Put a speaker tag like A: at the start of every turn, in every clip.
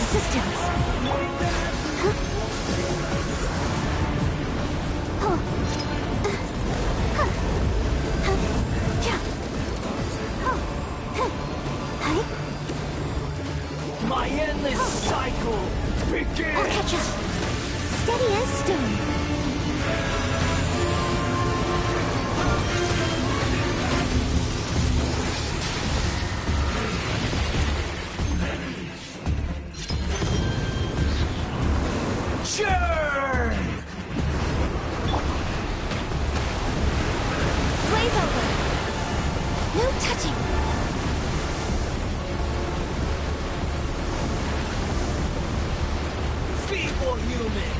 A: assistance. Huh? Oh. Huh. Huh. Yeah. Oh. Huh. Hi.
B: My endless cycle begins!
A: I'll catch up. Steady as stone.
B: Churn!
A: Blaze over. No touching.
B: Feeble human!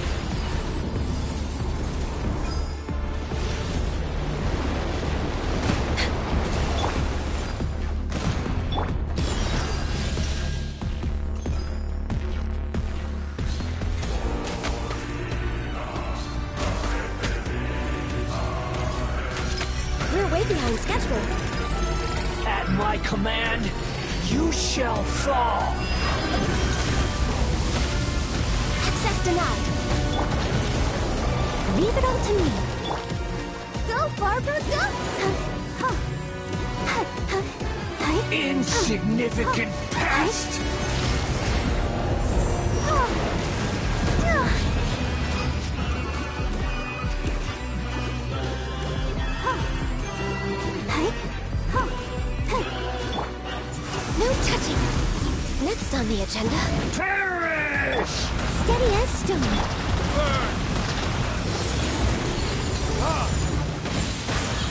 A: We're way behind schedule.
B: At my command, you shall fall!
A: Access denied. Leave it all to me. Go, Barbara, go!
B: Insignificant past!
A: No touching. Next on the agenda.
B: Perish!
A: Steady as stone.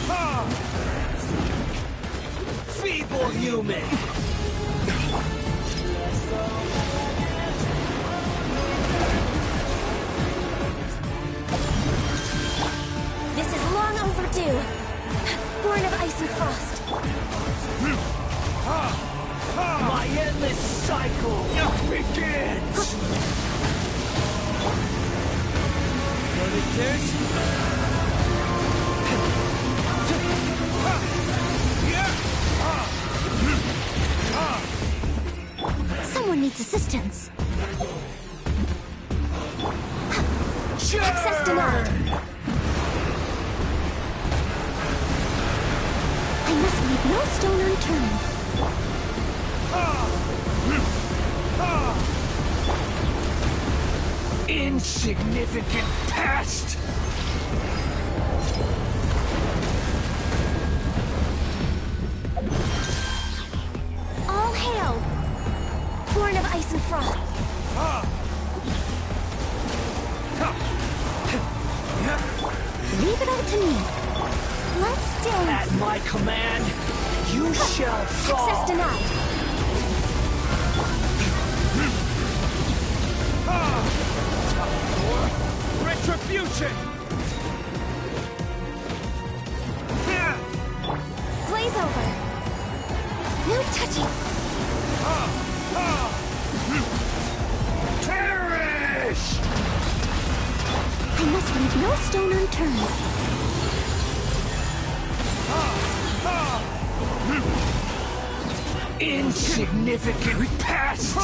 B: Burn! Feeble human!
A: This is long overdue. Born of ice and frost.
B: My endless cycle begins!
A: Someone needs assistance.
B: Churn!
A: Access denied. I must leave no stone unturned.
B: Insignificant past!
A: All hail! Born of ice and frost. Leave it all to me. Let's dance.
B: At my command, you shall fall!
A: Access denied.
B: Retribution!
A: Blaze over. No touching.
B: Perish!
A: I must leave no stone unturned.
B: Insignificant past!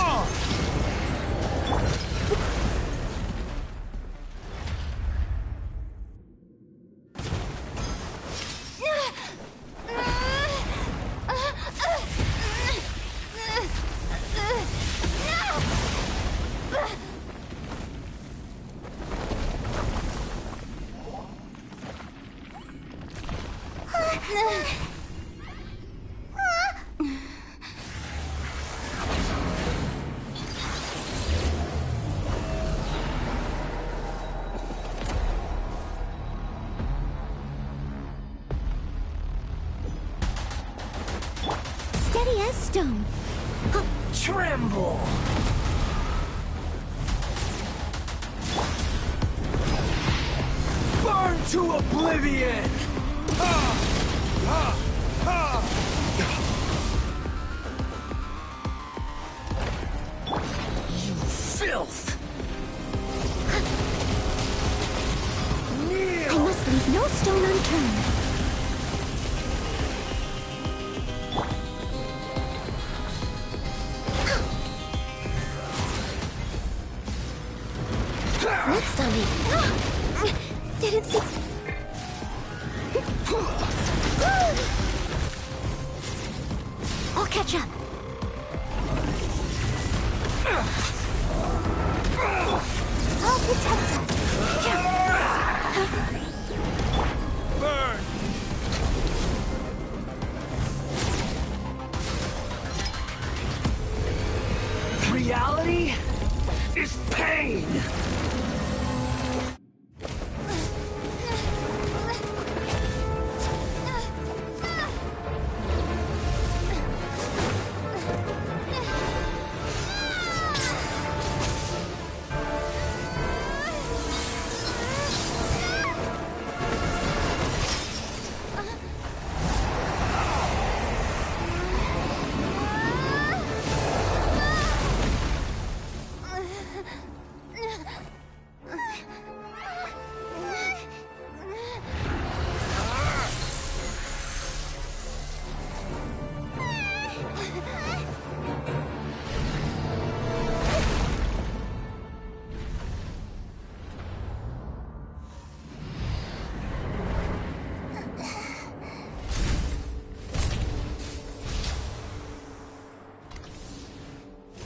A: Steady as stone.
B: Tremble! Burn to oblivion! You filth! Kneel!
A: I must leave no stone unturned. Next on me. Didn't see. I'll catch up. I'll protect us.
B: Burn! Reality is pain!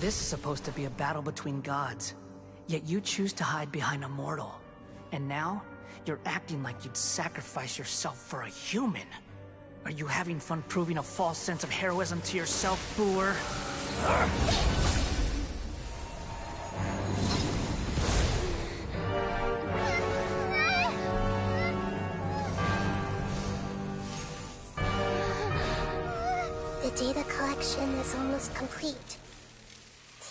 C: This is supposed to be a battle between gods, yet you choose to hide behind a mortal. And now, you're acting like you'd sacrifice yourself for a human. Are you having fun proving a false sense of heroism to yourself, Booer?
D: The data collection is almost complete.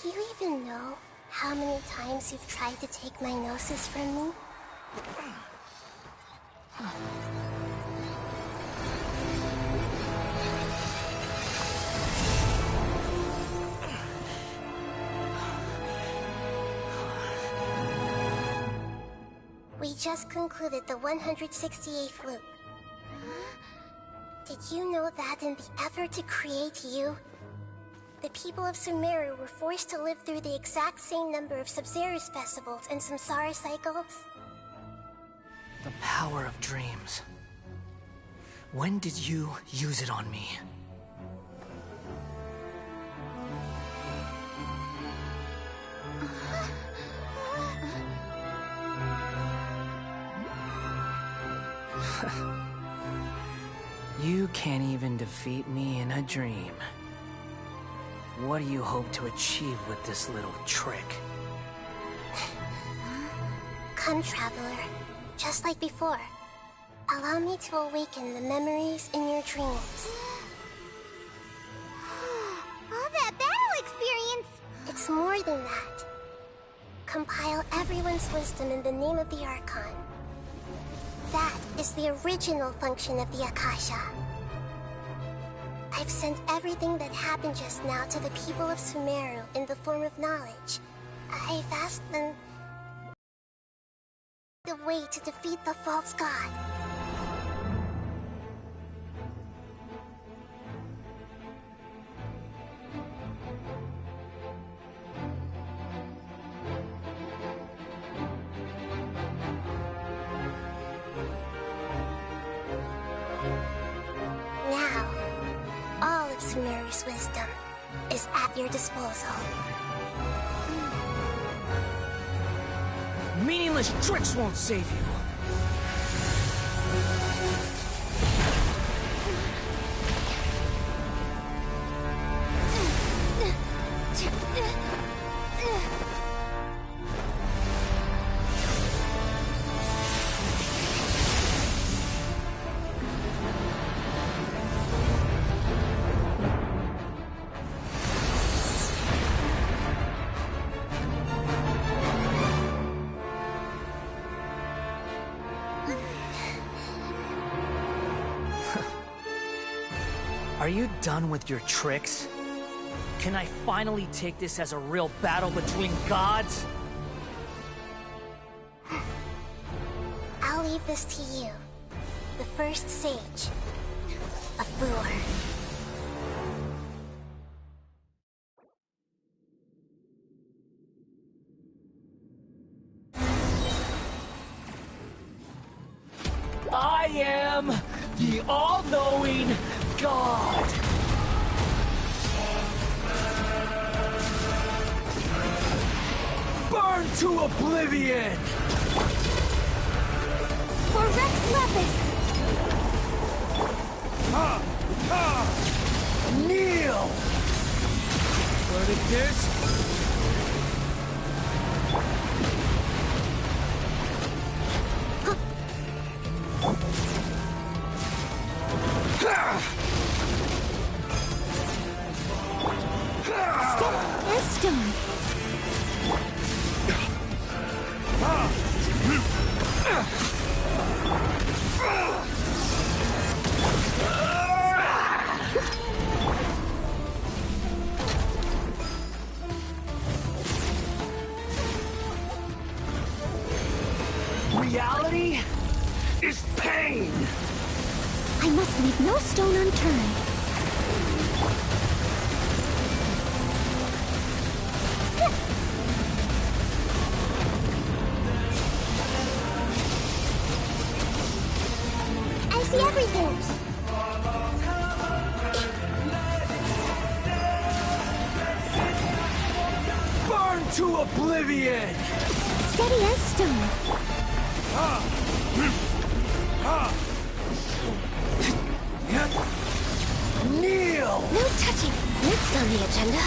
D: Do you even know how many times you've tried to take my gnosis from me? We just concluded the 168th loop. Did you know that in the effort to create you, the people of Sumeru were forced to live through the exact same number of Sub-Zerus festivals and Samsara cycles?
C: The power of dreams. When did you use it on me? You can't even defeat me in a dream. What do you hope to achieve with this little trick?
D: Come, Traveler. Just like before. Allow me to awaken the memories in your dreams.
A: All that battle experience!
D: It's more than that. Compile everyone's wisdom in the name of the Archon. That is the original function of the Akasha. I've sent everything that happened just now to the people of Sumeru in the form of knowledge. I've asked them the way to defeat the false god. Now, all of Sumeru's wisdom is at your disposal.
C: Meaningless tricks won't save you. Are you done with your tricks? Can I finally take this as a real battle between gods?
D: I'll leave this to you, the first sage of Booer.
B: am the all-knowing God. Burn to oblivion!
A: For Rex Lapis!
B: Kneel! Verdictus?
A: Stone.
B: Reality is pain!
A: I must leave no stone unturned.
D: I see everything.
B: Burn to oblivion!
A: Steady as stone.
B: Kneel!
A: No touching. Next on the agenda.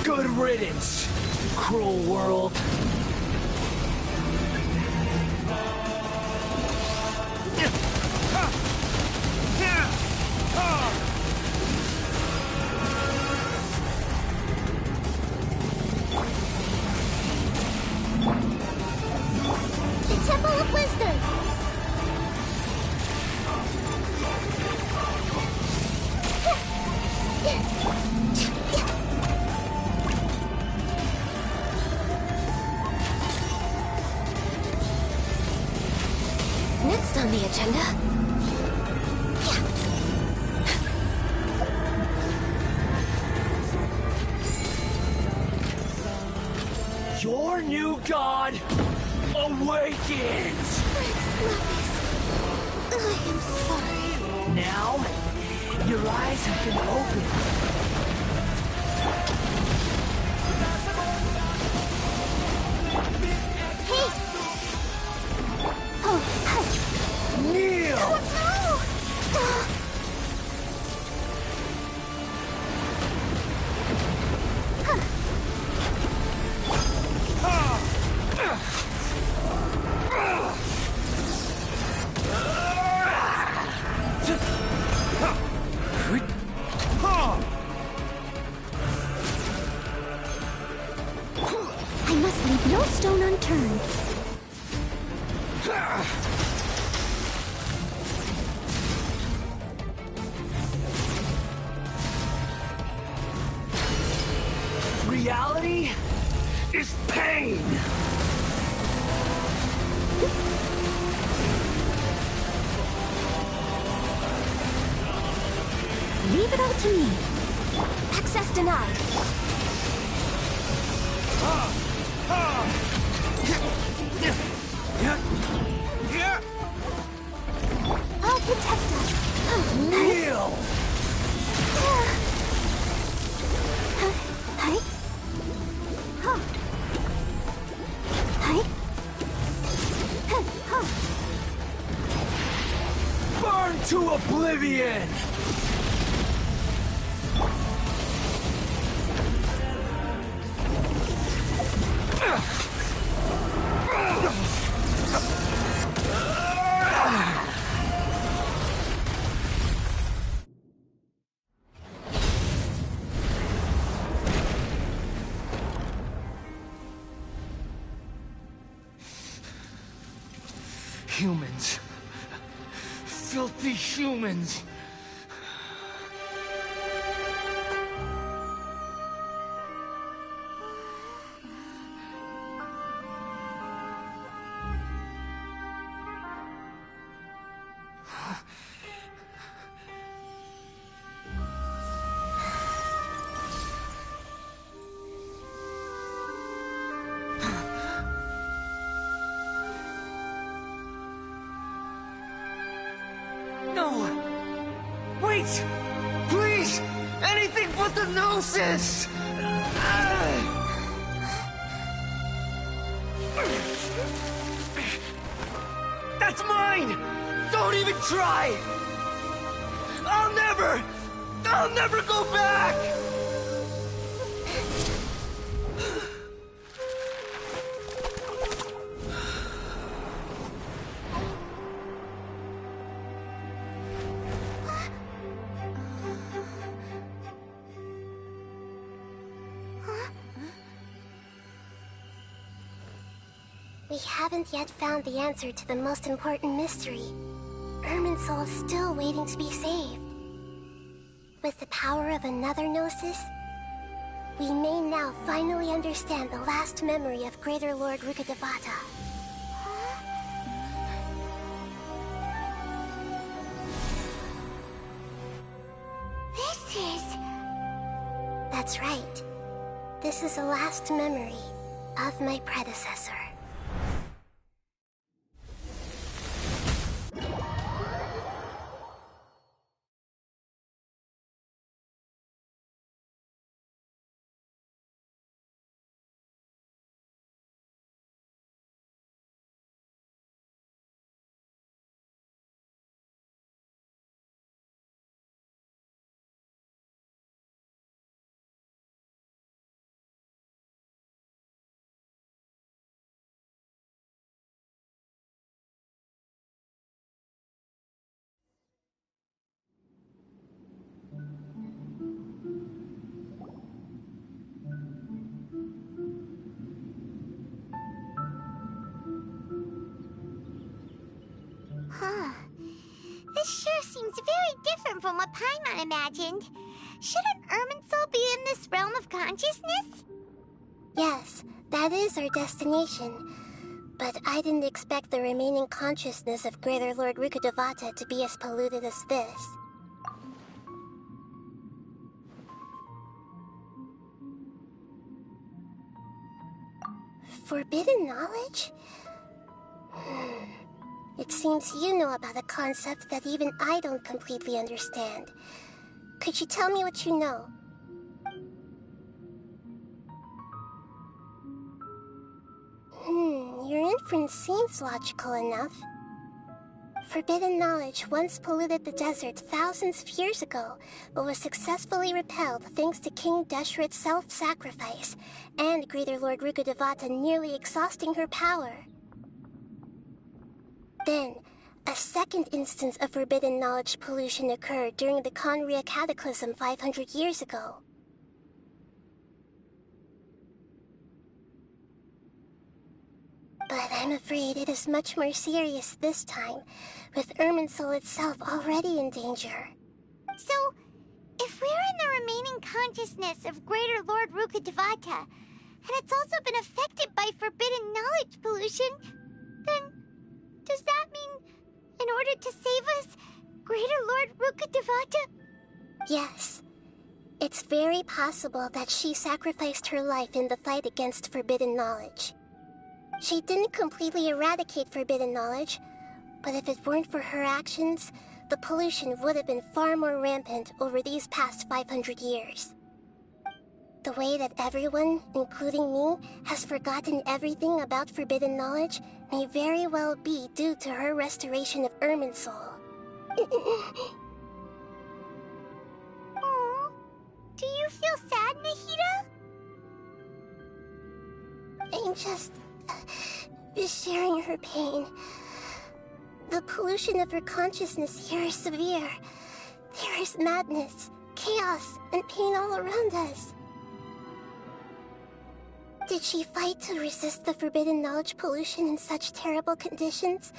B: Good riddance, cruel world.
D: The Temple of Wisdom.
A: Next on the agenda.
B: Your new god awakens!
A: I am sorry.
B: Now, your eyes have been opened.
D: Hey!
A: Oh, hush.
B: Kneel!
A: I must leave no stone unturned.
B: Reality is pain!
A: Leave it all to me. Access denied. I'll protect us.
B: Kneel!
A: Hi. Huh. Hi. Huh.
B: Burn to oblivion! Humans. Filthy humans. No! Wait! Please! Anything but the Gnosis! That's mine! Don't even try! I'll never go back!
D: We haven't yet found the answer to the most important mystery. Irminsul is still waiting to be saved. With the power of another Gnosis, we may now finally understand the last memory of Greater Lord Rukkhadevata.
A: This is...
D: That's right. This is the last memory of my predecessor.
A: This sure seems very different from what Paimon imagined. Shouldn't Irminsul be in this realm of consciousness?
D: Yes, that is our destination. But I didn't expect the remaining consciousness of Greater Lord Rukkhadevata to be as polluted as this. Forbidden knowledge? It seems you know about a concept that even I don't completely understand. Could you tell me what you know? Your inference seems logical enough. Forbidden knowledge once polluted the desert thousands of years ago, but was successfully repelled thanks to King Deshret's self-sacrifice, and Greater Lord Rukkhadevata nearly exhausting her power. Then, a second instance of forbidden knowledge pollution occurred during the Conria Cataclysm 500 years ago. But I'm afraid it is much more serious this time, with Irminsul itself already in danger.
A: So, if we're in the remaining consciousness of Greater Lord Rukkhadevata, and it's also been affected by forbidden knowledge pollution, then does that mean, in order to save us, Greater Lord Rukkhadevata?
D: Yes. It's very possible that she sacrificed her life in the fight against forbidden knowledge. She didn't completely eradicate forbidden knowledge, but if it weren't for her actions, the pollution would have been far more rampant over these past 500 years. The way that everyone, including me, has forgotten everything about forbidden knowledge may very well be due to her restoration of Irminsul.
A: Aww. Do you feel sad, Nahida?
D: I'm just sharing her pain. The pollution of her consciousness here is severe. There is madness, chaos, and pain all around us. Did she fight to resist the forbidden knowledge pollution in such terrible conditions,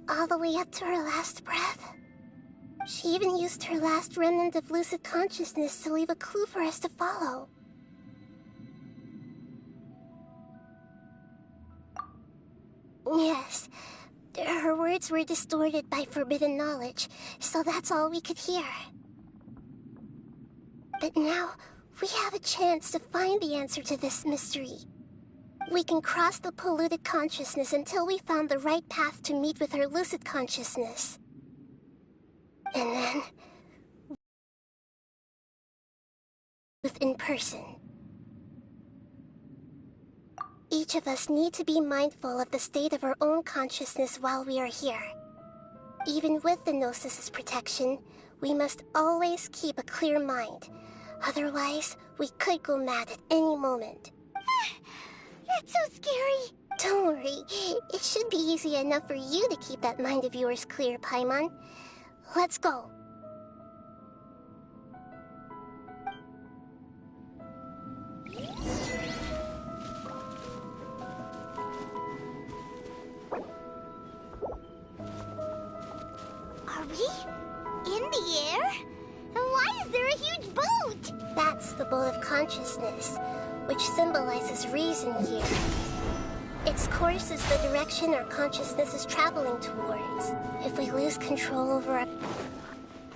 D: all the way up to her last breath? She even used her last remnant of lucid consciousness to leave a clue for us to follow. Yes, her words were distorted by forbidden knowledge, so that's all we could hear. But now, we have a chance to find the answer to this mystery. We can cross the polluted consciousness until we found the right path to meet with her lucid consciousness. And then... in person. Each of us need to be mindful of the state of our own consciousness while we are here. Even with the Gnosis' protection, we must always keep a clear mind. Otherwise, we could go mad at any moment.
A: That's so scary.
D: Don't worry, it should be easy enough for you to keep that mind of yours clear, Paimon. Let's go.
A: Are we in the air? And why is there a huge boat?
D: That's the boat of consciousness, which symbolizes reason here. Its course is the direction our consciousness is traveling towards. If we lose control over it...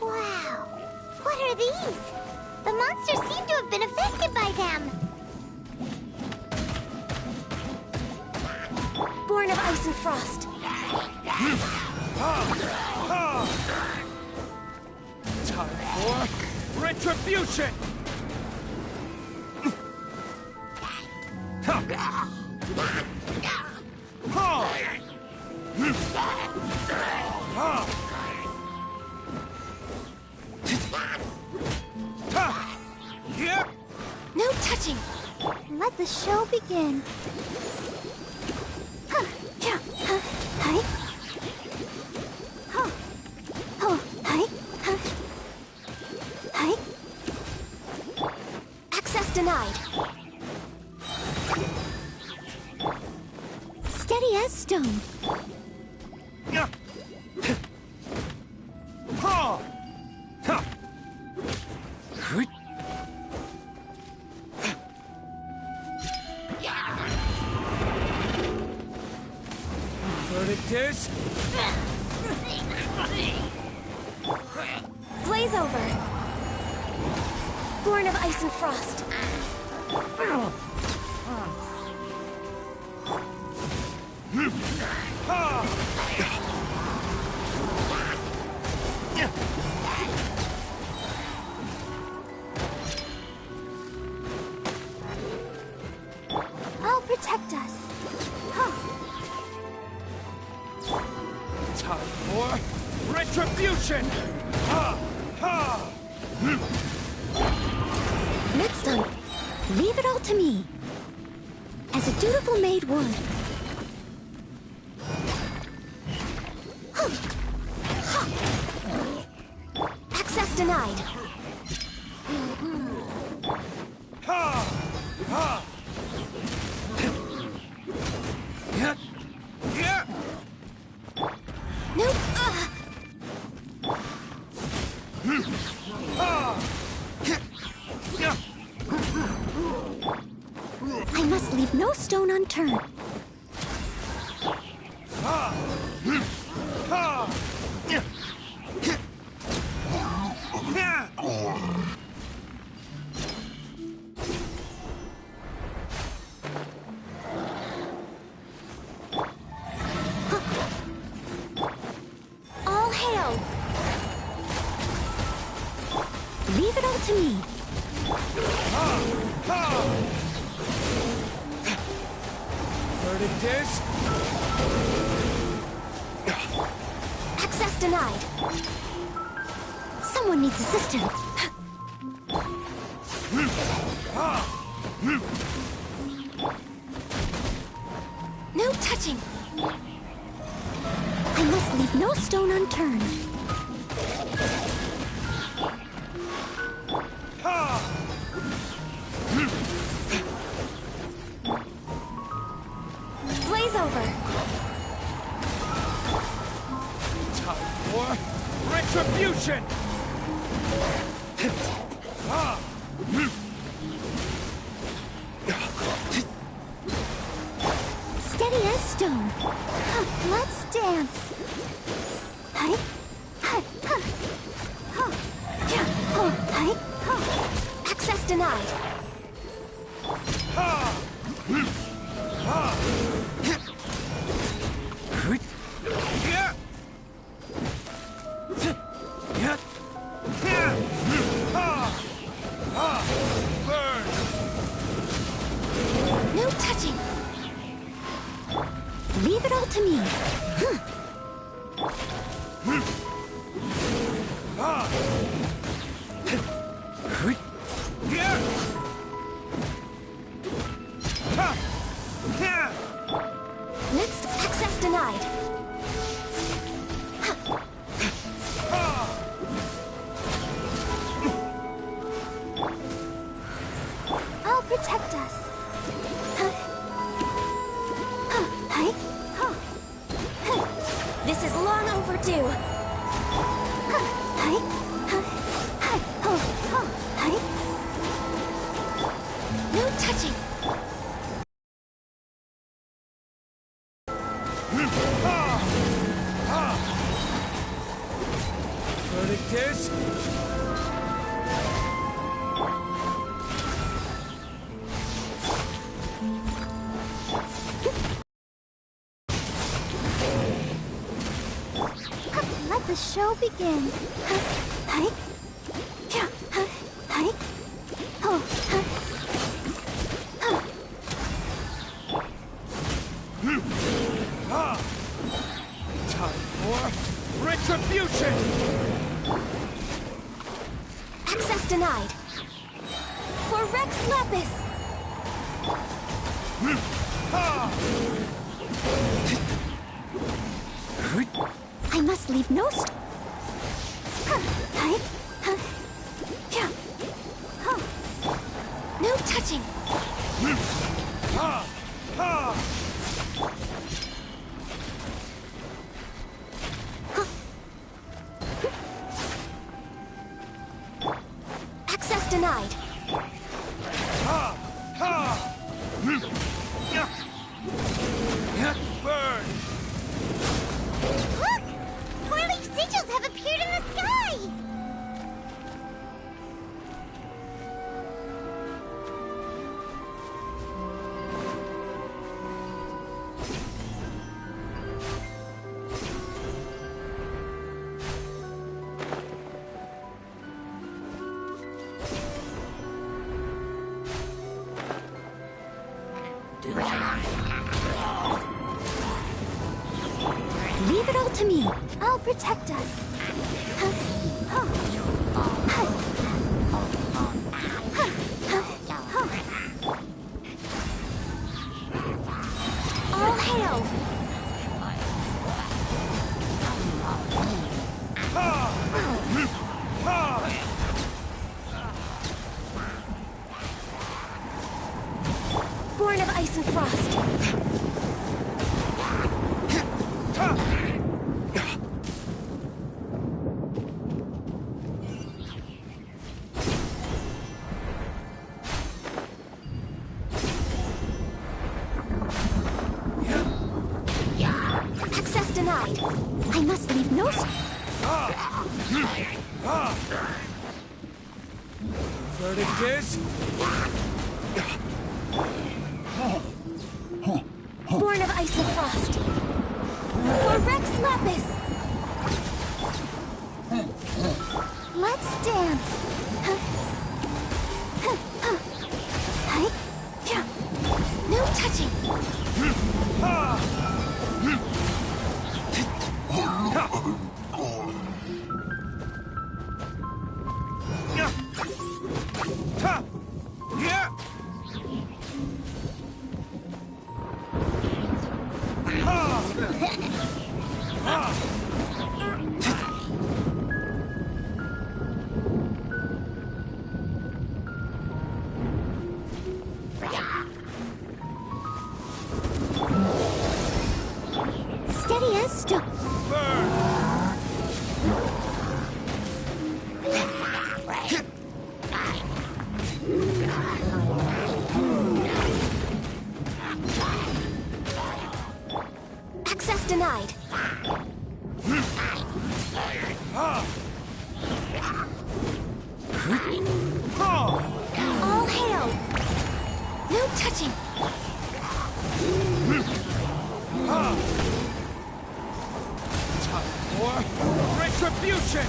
A: Wow. What are these? The monsters seem to have been affected by them.
D: Born of ice and frost.
B: Time for retribution!
D: No touching!
A: Let the show begin.
D: Access denied.
A: Steady as stone.
B: Verdict is...
D: Blaze over. Born of ice and frost.
A: I'll protect us.
B: Time for retribution!
A: Next time, leave it all to me. As a dutiful maid would.
D: Access denied.
A: Nope. I must leave no stone unturned. All hail! Leave it all to me.
B: Verdict is...
D: Access denied.
A: Someone needs assistance.
D: No touching.
A: I must leave no stone unturned.
D: Blaze over.
B: Time for retribution!
A: Steady as stone. Let's dance.
D: Access denied. to me. Next, access denied. I'll protect us. This is long overdue. No touching.
B: Verdict is...
A: Let the show begin.
B: Time for retribution!
D: Access denied. For Rex Lapis. I must leave no no touching. Access denied.
B: Burn!
A: Look! Four-leaf sigils have appeared in the sky!
D: Leave it all to me. I'll protect us. All hail! Born of ice and frost. Access denied. I must leave no...
B: Verdict is...
D: Born of ice and frost. For Rex Lapis.
A: Let's dance.
D: No touching.
A: Steady as stone.
D: Access denied. All hail. No touching.
B: Time for retribution!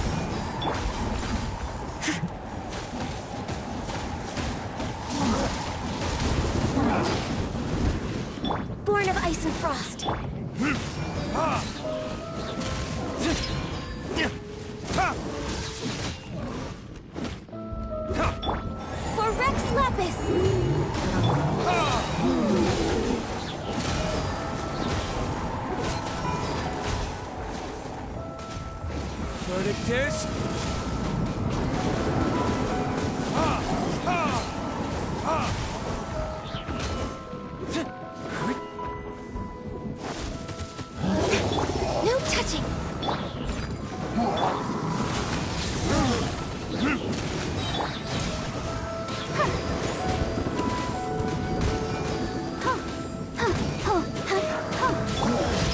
D: Born of ice and frost.
B: Verdict is... Ha! Ha! Ha!
A: No touching!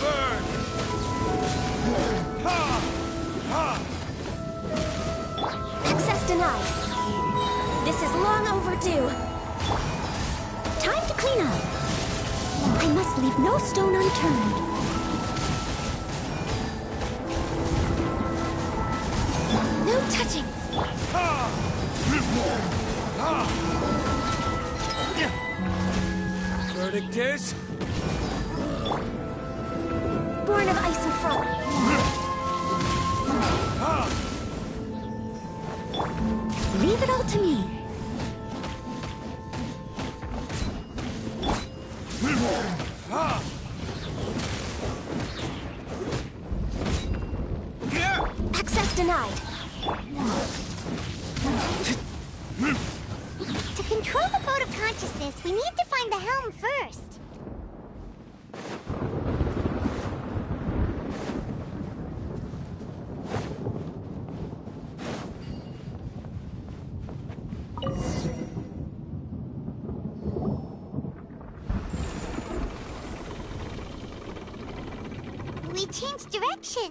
B: Burn! Ha! Ha!
D: Access denied. This is long overdue. Time to clean up. I must leave no stone unturned.
A: No touching!
B: Ha! Ha! Verdict is...
D: Born of ice and frost.
B: Ha!
D: Leave it all to me.
B: Ha!
D: Access denied.
A: To control the boat of consciousness, we need to find the helm first. We changed direction.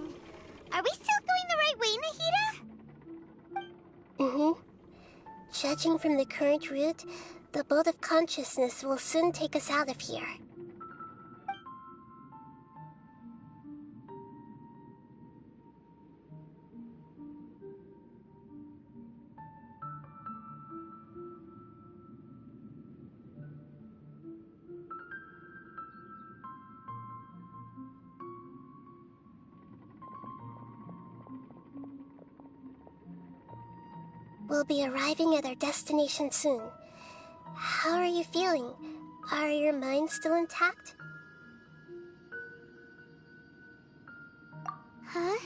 A: Are we still going the right way, Nahida?
D: Mm-hmm. Judging from the current route, the boat of consciousness will soon take us out of here. We'll be arriving at our destination soon. How are you feeling? Are your minds still intact?
A: Huh?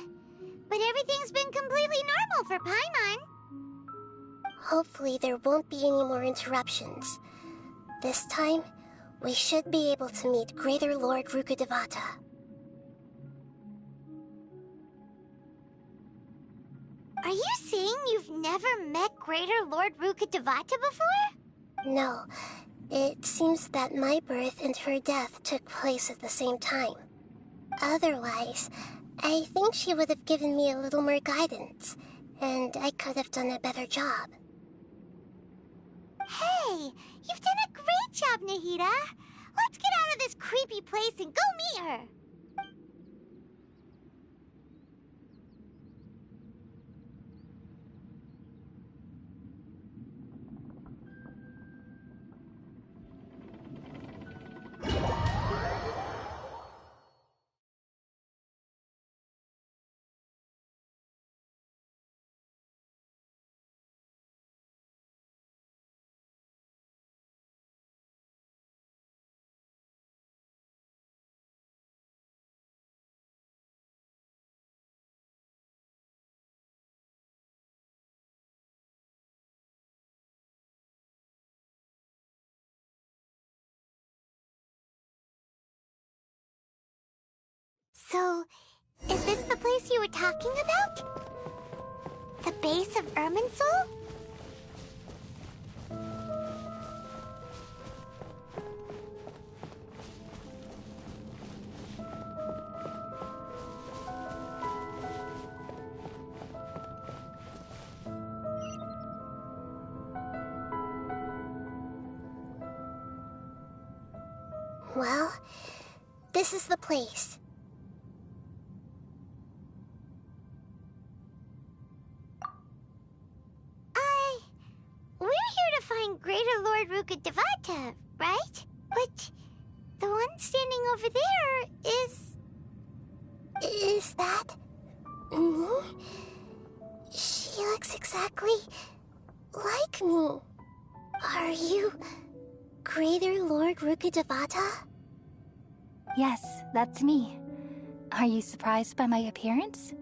A: But everything's been completely normal for Paimon.
D: Hopefully there won't be any more interruptions. This time, we should be able to meet Greater Lord Rukkhadevata.
A: Are you saying you've never met Greater Lord Rukkhadevata before?
D: No, it seems that my birth and her death took place at the same time. Otherwise, I think she would have given me a little more guidance, and I could have done a better job.
A: Hey, you've done a great job, Nahida. Let's get out of this creepy place and go meet her. So, is this the place you were talking about? The base of Irminsul?
D: Well, this is the place.
A: We're here to find Greater Lord Rukkhadevata, right? But the one standing over there is...
D: Is that... me? She looks exactly like me. Are you Greater Lord Rukkhadevata?
E: Yes, that's me. Are you surprised by my appearance?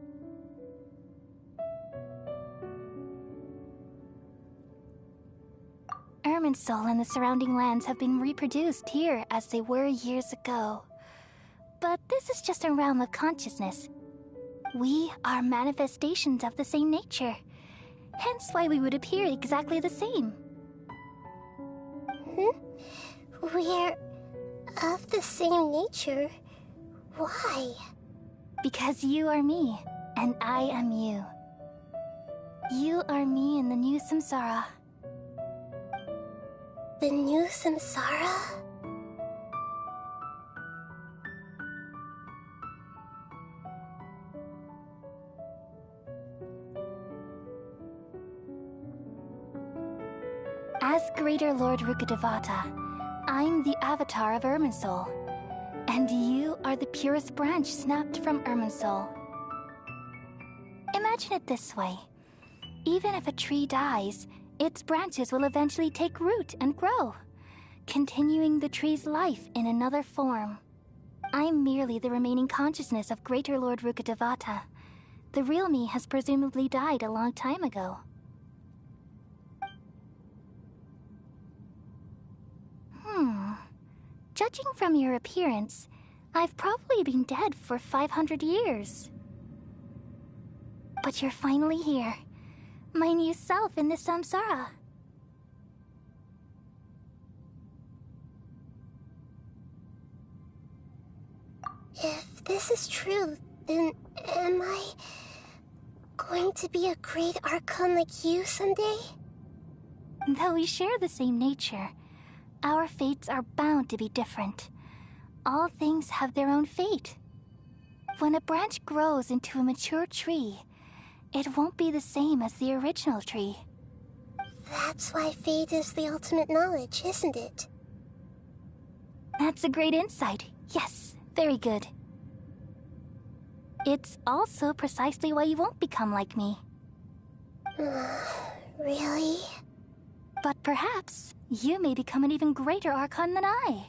E: Irminsul and the surrounding lands have been reproduced here as they were years ago. But this is just a realm of consciousness. We are manifestations of the same nature, hence why we would appear exactly the same.
D: We're of the same nature? Why?
E: Because you are me, and I am you. You are me in the new samsara.
D: The new samsara?
E: As Greater Lord Rukkhadevata, I'm the avatar of Irminsul, and you are the purest branch snapped from Irminsul. Imagine it this way. Even if a tree dies, its branches will eventually take root and grow, continuing the tree's life in another form. I'm merely the remaining consciousness of Greater Lord Rukkhadevata. The real me has presumably died a long time ago. Judging from your appearance, I've probably been dead for 500 years. But you're finally here. My new self in the samsara.
D: If this is true, then am I going to be a great Archon like you someday?
E: Though we share the same nature, our fates are bound to be different. All things have their own fate. When a branch grows into a mature tree, it won't be the same as the original tree.
D: That's why fate is the ultimate knowledge, isn't it?
E: That's a great insight. Yes, very good. It's also precisely why you won't become like me.
D: Really?
E: But perhaps you may become an even greater Archon than I.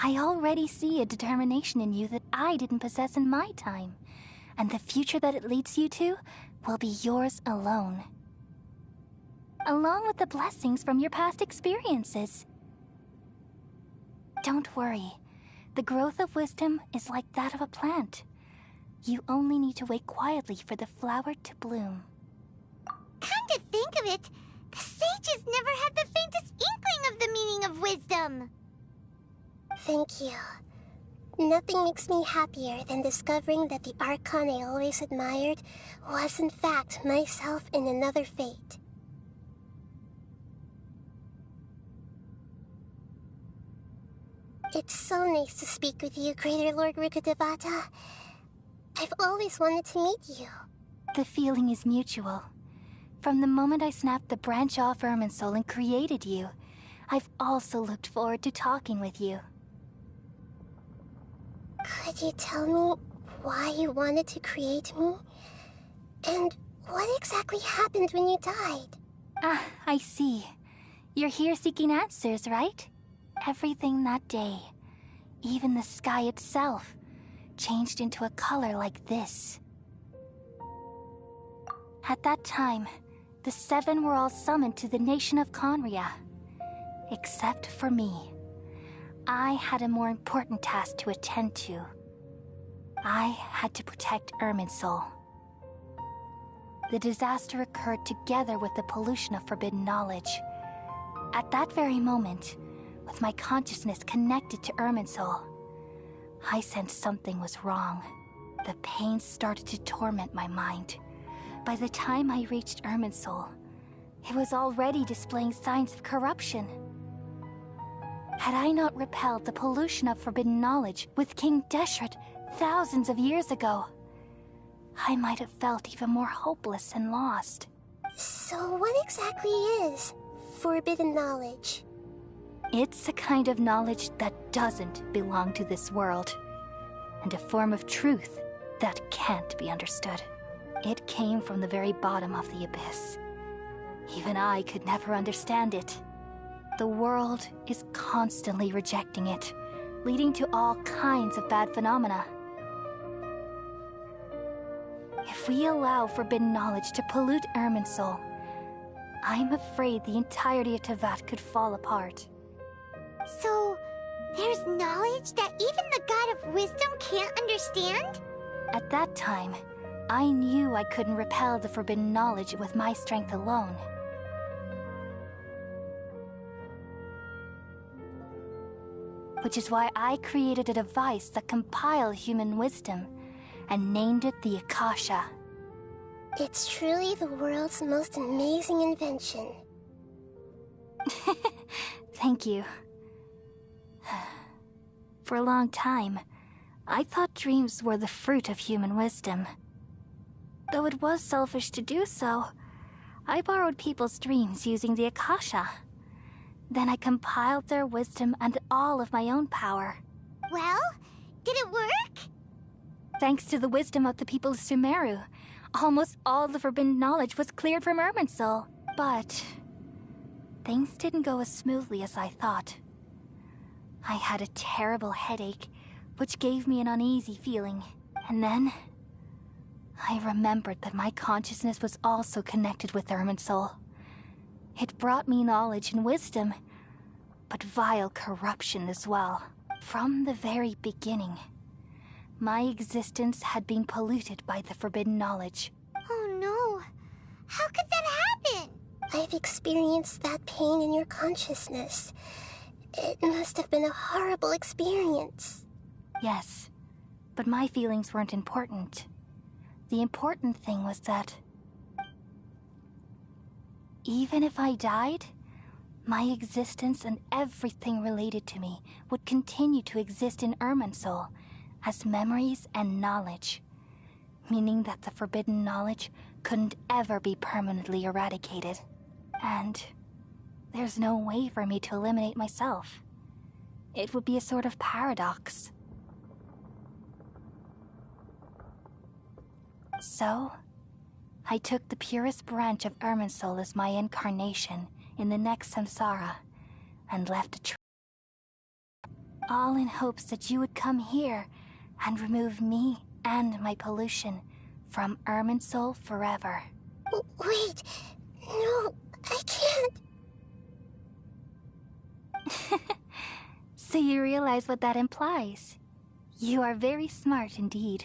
E: I already see a determination in you that I didn't possess in my time, and the future that it leads you to will be yours alone. Along with the blessings from your past experiences. Don't worry. The growth of wisdom is like that of a plant. You only need to wait quietly for the flower to bloom.
A: Come to think of it, the sages never had the faintest inkling of the meaning of wisdom.
D: Thank you. Nothing makes me happier than discovering that the Archon I always admired was in fact myself in another fate. It's so nice to speak with you, Greater Lord Rukkhadevata. I've always wanted to meet you.
E: The feeling is mutual. From the moment I snapped the branch off Irminsul and created you, I've also looked forward to talking with you.
D: Could you tell me why you wanted to create me? And what exactly happened when you died?
E: Ah, I see. You're here seeking answers, right? Everything that day, even the sky itself, changed into a color like this. At that time, the seven were all summoned to the nation of Conria. Except for me. I had a more important task to attend to. I had to protect Irminsul. The disaster occurred together with the pollution of forbidden knowledge. At that very moment, with my consciousness connected to Irminsul, I sensed something was wrong. The pain started to torment my mind. By the time I reached Irminsul, it was already displaying signs of corruption. Had I not repelled the pollution of forbidden knowledge with King Deshret thousands of years ago, I might have felt even more hopeless and lost.
D: So what exactly is forbidden knowledge?
E: It's a kind of knowledge that doesn't belong to this world, and a form of truth that can't be understood. It came from the very bottom of the abyss. Even I could never understand it. The world is constantly rejecting it, leading to all kinds of bad phenomena. If we allow forbidden knowledge to pollute Irminsul, I'm afraid the entirety of Tevat could fall apart.
A: So, there's knowledge that even the God of Wisdom can't understand?
E: At that time, I knew I couldn't repel the forbidden knowledge with my strength alone. Which is why I created a device that compiled human wisdom and named it the Akasha.
D: It's truly the world's most amazing invention.
E: Thank you. For a long time, I thought dreams were the fruit of human wisdom. Though it was selfish to do so, I borrowed people's dreams using the Akasha. Then I compiled their wisdom and all of my own power.
A: Well, did it work?
E: Thanks to the wisdom of the people of Sumeru, almost all the forbidden knowledge was cleared from Irminsul. But things didn't go as smoothly as I thought. I had a terrible headache, which gave me an uneasy feeling. And then I remembered that my consciousness was also connected with Irminsul. It brought me knowledge and wisdom, but vile corruption as well. From the very beginning, my existence had been polluted by the forbidden knowledge.
A: Oh no. How could that happen?
D: I've experienced that pain in your consciousness. It must have been a horrible experience.
E: Yes, but my feelings weren't important. The important thing was that even if I died, my existence and everything related to me would continue to exist in Irminsul as memories and knowledge, meaning that the forbidden knowledge couldn't ever be permanently eradicated. And there's no way for me to eliminate myself. It would be a sort of paradox. So, I took the purest branch of Irminsul as my incarnation in the next samsara, and left a trail. All in hopes that you would come here and remove me and my pollution from Irminsul forever.
D: Wait, no, I can't.
E: So you realize what that implies? You are very smart indeed.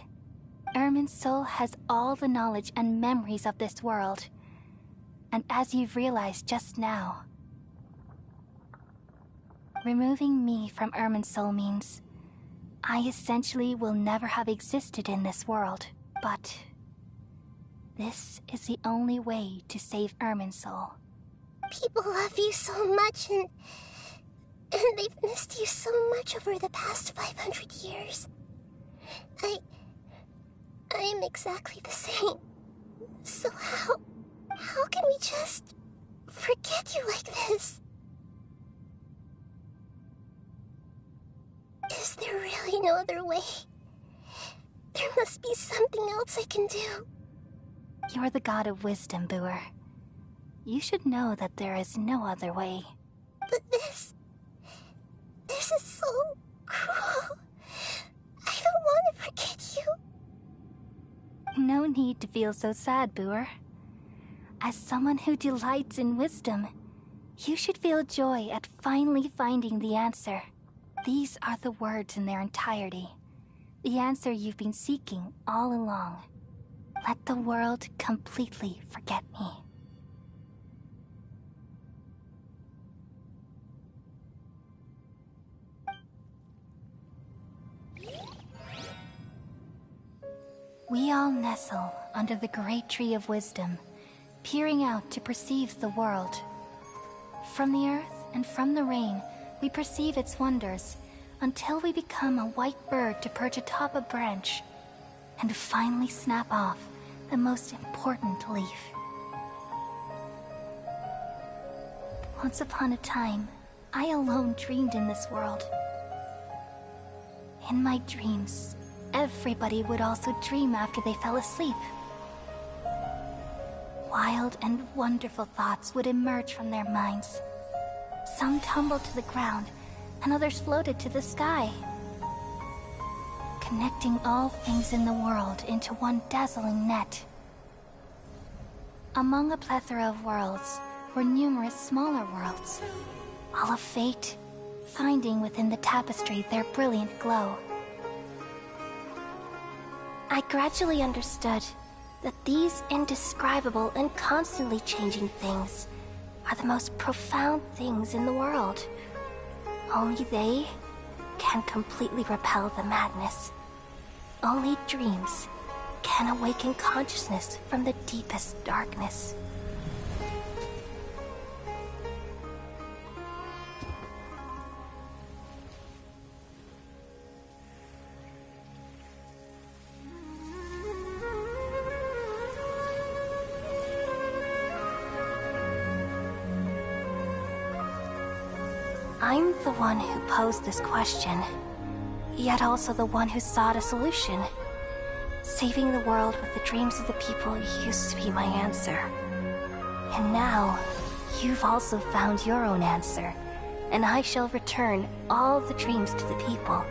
E: Irminsul has all the knowledge and memories of this world. And as you've realized just now, removing me from Irminsul means I essentially will never have existed in this world. But this is the only way to save Irminsul.
D: People love you so much, and they've missed you so much over the past 500 years. I am exactly the same. So how can we just forget you like this? Is there really no other way? There must be something else I can do.
E: You're the god of wisdom, Booer. You should know that there is no other way.
D: But this is so cruel. I don't want to forget you.
E: No need to feel so sad, Booer. As someone who delights in wisdom, you should feel joy at finally finding the answer. These are the words in their entirety. The answer you've been seeking all along. Let the world completely forget me. We all nestle under the great tree of wisdom, peering out to perceive the world. From the earth and from the rain, we perceive its wonders, until we become a white bird to perch atop a branch, and finally snap off the most important leaf. Once upon a time, I alone dreamed in this world. In my dreams, everybody would also dream after they fell asleep. Wild and wonderful thoughts would emerge from their minds. Some tumbled to the ground, and others floated to the sky, connecting all things in the world into one dazzling net. Among a plethora of worlds, were numerous smaller worlds, all of fate, finding within the tapestry their brilliant glow. I gradually understood that these indescribable and constantly changing things are the most profound things in the world. Only they can completely repel the madness. Only dreams can awaken consciousness from the deepest darkness. I'm the one who posed this question, yet also the one who sought a solution. Saving the world with the dreams of the people used to be my answer. And now, you've also found your own answer, and I shall return all the dreams to the people.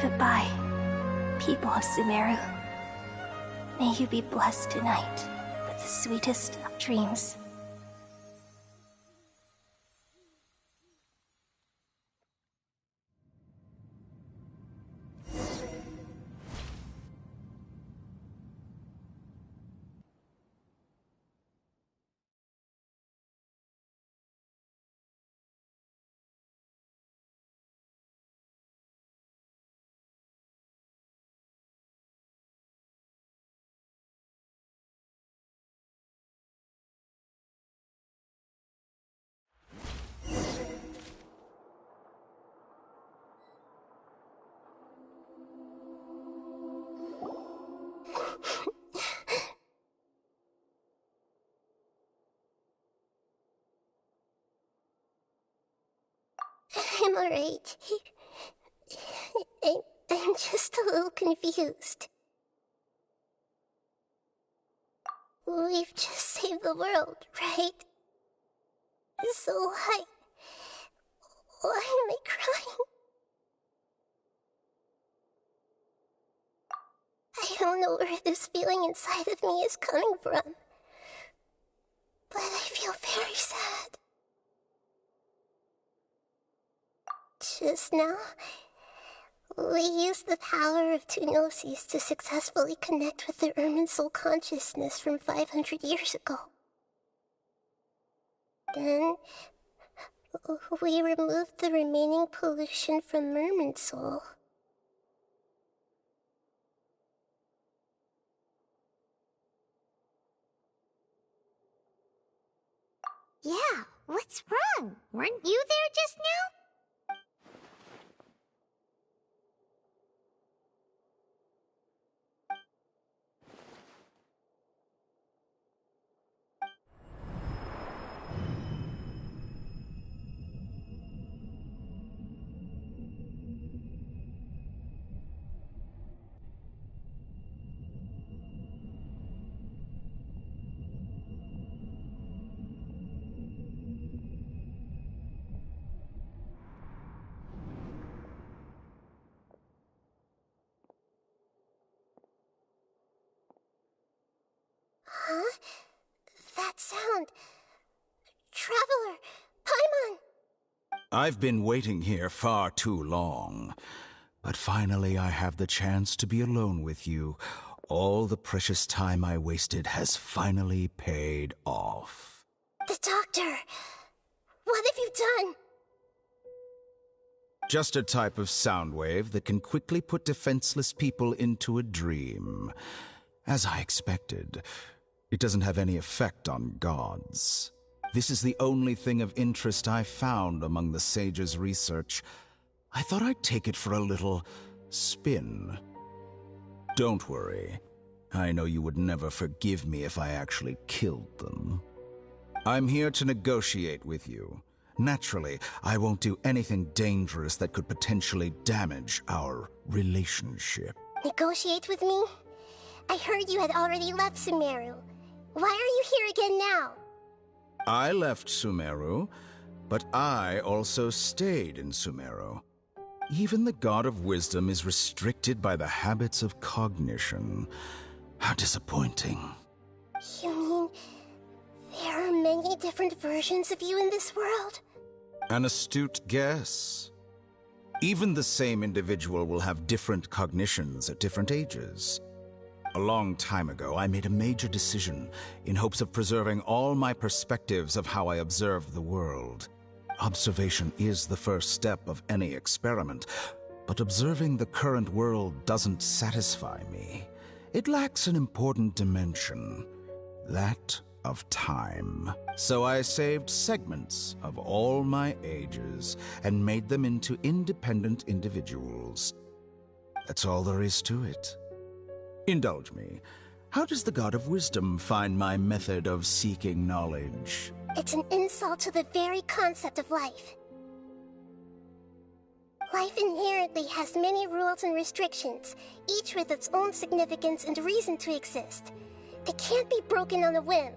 E: Goodbye, people of Sumeru. May you be blessed tonight with the sweetest of dreams.
D: I'm alright. I'm just a little confused. We've just saved the world, right? So why am I crying? I don't know where this feeling inside of me is coming from, but I feel very sad. Just now, we used the power of two gnosis to successfully connect with the Ermin soul consciousness from 500 years ago. Then, we removed the remaining pollution from Ermin soul.
A: Yeah, what's wrong? Weren't you there just now?
D: Huh? That sound. Traveler! Paimon!
B: I've been waiting here far too long. But finally I have the chance to be alone with you. All the precious time I wasted has finally paid off.
D: The doctor! What have you done?
B: Just a type of sound wave that can quickly put defenseless people into a dream. As I expected, it doesn't have any effect on gods. This is the only thing of interest I found among the sage's research. I thought I'd take it for a little spin. Don't worry. I know you would never forgive me if I actually killed them. I'm here to negotiate with you. Naturally, I won't do anything dangerous that could potentially damage our relationship.
D: Negotiate with me? I heard you had already left Sumeru. Why are you here again now?
B: I left Sumeru, but I also stayed in Sumeru. Even the God of Wisdom is restricted by the habits of cognition. How disappointing.
D: You mean there are many different versions of you in this world?
B: An astute guess. Even the same individual will have different cognitions at different ages. A long time ago, I made a major decision in hopes of preserving all my perspectives of how I observed the world. Observation is the first step of any experiment, but observing the current world doesn't satisfy me. It lacks an important dimension, that of time. So I saved segments of all my ages and made them into independent individuals. That's all there is to it. Indulge me. How does the God of Wisdom find my method of seeking knowledge?
D: It's an insult to the very concept of life. Life inherently has many rules and restrictions, each with its own significance and reason to exist. They can't be broken on a whim.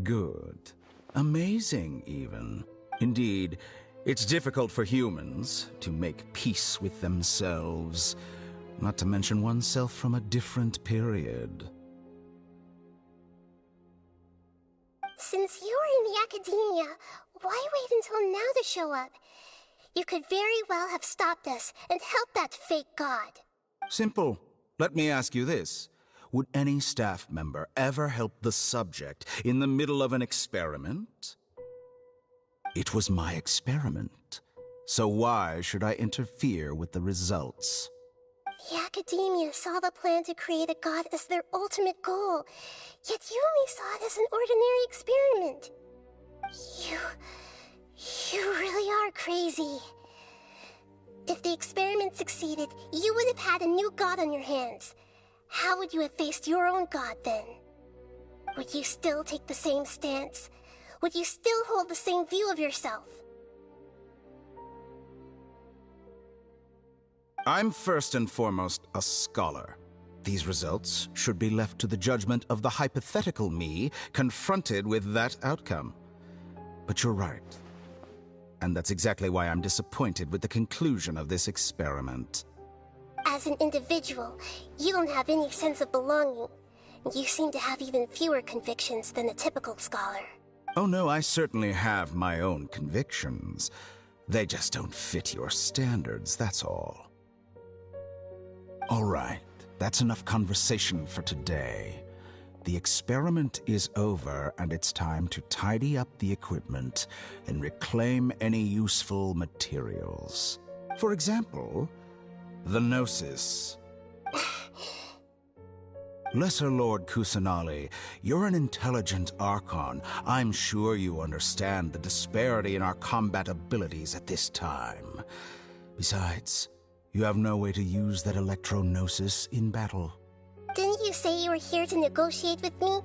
B: Good. Amazing, even. Indeed, it's difficult for humans to make peace with themselves, not to mention oneself from a different period.
D: Since you were in the academia, why wait until now to show up? You could very well have stopped us and helped that fake god.
B: Simple. Let me ask you this. Would any staff member ever help the subject in the middle of an experiment? It was my experiment, so why should I interfere with the results?
D: The academia saw the plan to create a god as their ultimate goal, yet you only saw it as an ordinary experiment. You really are crazy. If the experiment succeeded, you would have had a new god on your hands. How would you have faced your own god then? Would you still take the same stance? Would you still hold the same view of yourself?
B: I'm first and foremost a scholar. These results should be left to the judgment of the hypothetical me confronted with that outcome. But you're right. And that's exactly why I'm disappointed with the conclusion of this experiment.
D: As an individual, you don't have any sense of belonging. You seem to have even fewer convictions than a typical scholar.
B: Oh no, I certainly have my own convictions. They just don't fit your standards, that's all. All right, that's enough conversation for today. The experiment is over, and it's time to tidy up the equipment and reclaim any useful materials. For example, the Gnosis. Lesser Lord Kusanali, you're an intelligent Archon. I'm sure you understand the disparity in our combat abilities at this time. Besides, you have no way to use that Electro-Gnosis in battle.
D: Didn't you say you were here to negotiate with me?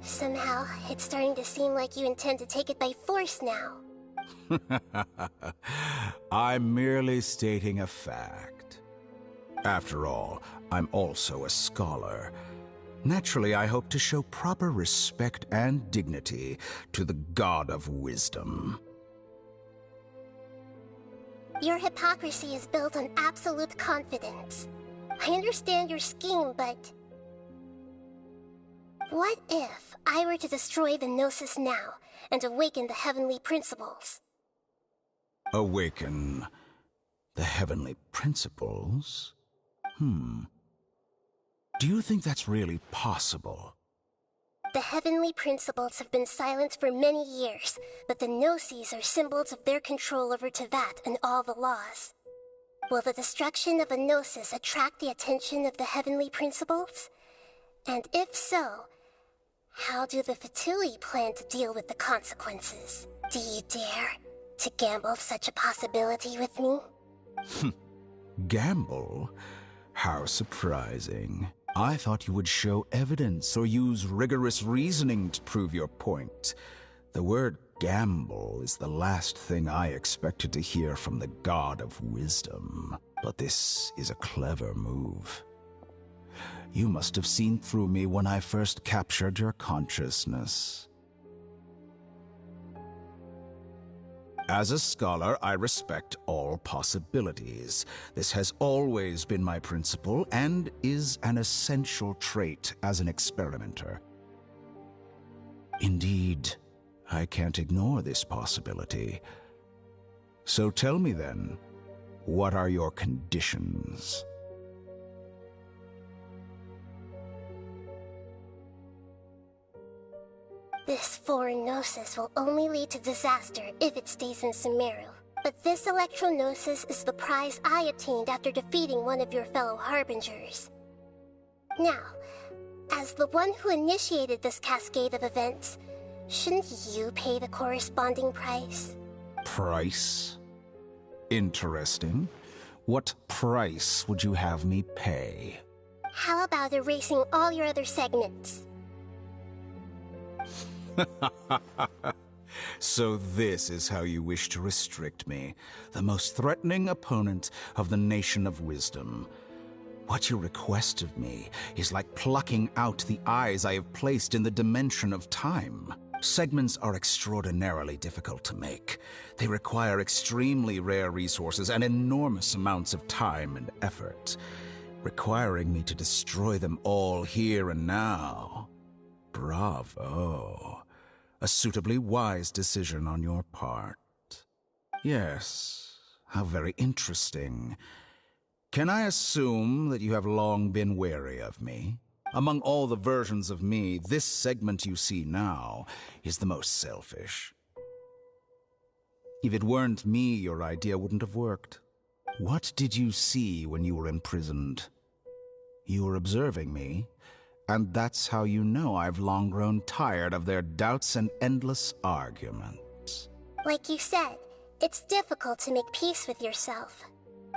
D: Somehow, it's starting to seem like you intend to take it by force now.
B: I'm merely stating a fact. After all, I'm also a scholar. Naturally, I hope to show proper respect and dignity to the God of Wisdom.
D: Your hypocrisy is built on absolute confidence. I understand your scheme, but... what if I were to destroy the Gnosis now and awaken the heavenly principles?
B: Awaken the heavenly principles? Do you think that's really possible?
D: The heavenly principles have been silent for many years, but the Gnosis are symbols of their control over Tevat and all the laws. Will the destruction of a Gnosis attract the attention of the heavenly principles? And if so, how do the Fatui plan to deal with the consequences? Do you dare to gamble such a possibility with me?
B: Gamble? How surprising. I thought you would show evidence or use rigorous reasoning to prove your point. The word gamble is the last thing I expected to hear from the God of Wisdom. But this is a clever move. You must have seen through me when I first captured your consciousness. As a scholar, I respect all possibilities. This has always been my principle and is an essential trait as an experimenter. Indeed, I can't ignore this possibility. So tell me then, what are your conditions?
D: This foreign gnosis will only lead to disaster if it stays in Sumeru. But this electro-gnosis is the prize I obtained after defeating one of your fellow harbingers. Now, as the one who initiated this cascade of events, shouldn't you pay the corresponding price?
B: Price? Interesting. What price would you have me pay?
D: How about erasing all your other segments?
B: So this is how you wish to restrict me, the most threatening opponent of the Nation of Wisdom. What you request of me is like plucking out the eyes I have placed in the dimension of time. Segments are extraordinarily difficult to make. They require extremely rare resources and enormous amounts of time and effort, requiring me to destroy them all here and now. Bravo. A suitably wise decision on your part. Yes, how very interesting. Can I assume that you have long been wary of me? Among all the versions of me, this segment you see now is the most selfish. If it weren't me, your idea wouldn't have worked. What did you see when you were imprisoned? You were observing me, and that's how you know I've long grown tired of their doubts and endless arguments.
D: Like you said, it's difficult to make peace with yourself.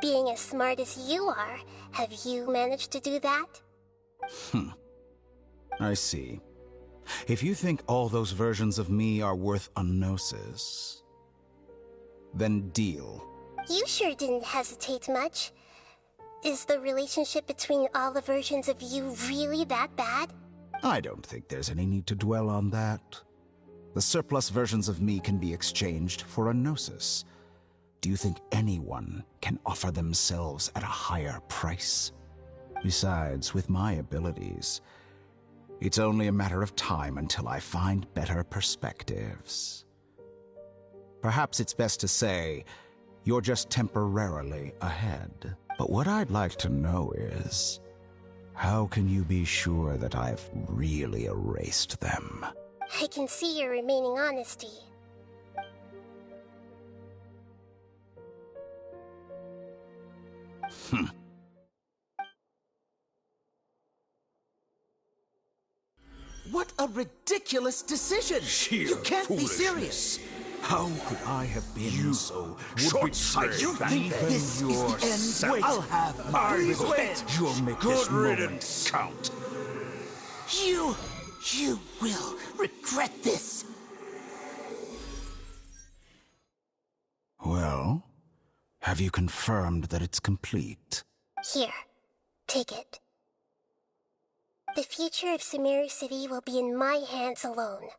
D: Being as smart as you are, have you managed to do that?
B: I see. If you think all those versions of me are worth a gnosis, then deal.
D: You sure didn't hesitate much. Is the relationship between all the versions of you really that bad?
B: I don't think there's any need to dwell on that. The surplus versions of me can be exchanged for a gnosis. Do you think anyone can offer themselves at a higher price? Besides, with my abilities, it's only a matter of time until I find better perspectives. Perhaps it's best to say, you're just temporarily ahead. But what I'd like to know is, how can you be sure that I've really erased them?
D: I can see your remaining honesty.
F: What a ridiculous decision!
G: Sheer
F: You can't be
G: foolishness.
F: serious!
B: How could I have been so short-sighted?
F: You think this is the end? Wait, I'll have my revenge!
B: You'll make this moment count.
F: You will regret this!
B: Well, have you confirmed that it's complete?
D: Here, take it. The future of Sumeru City will be in my hands alone.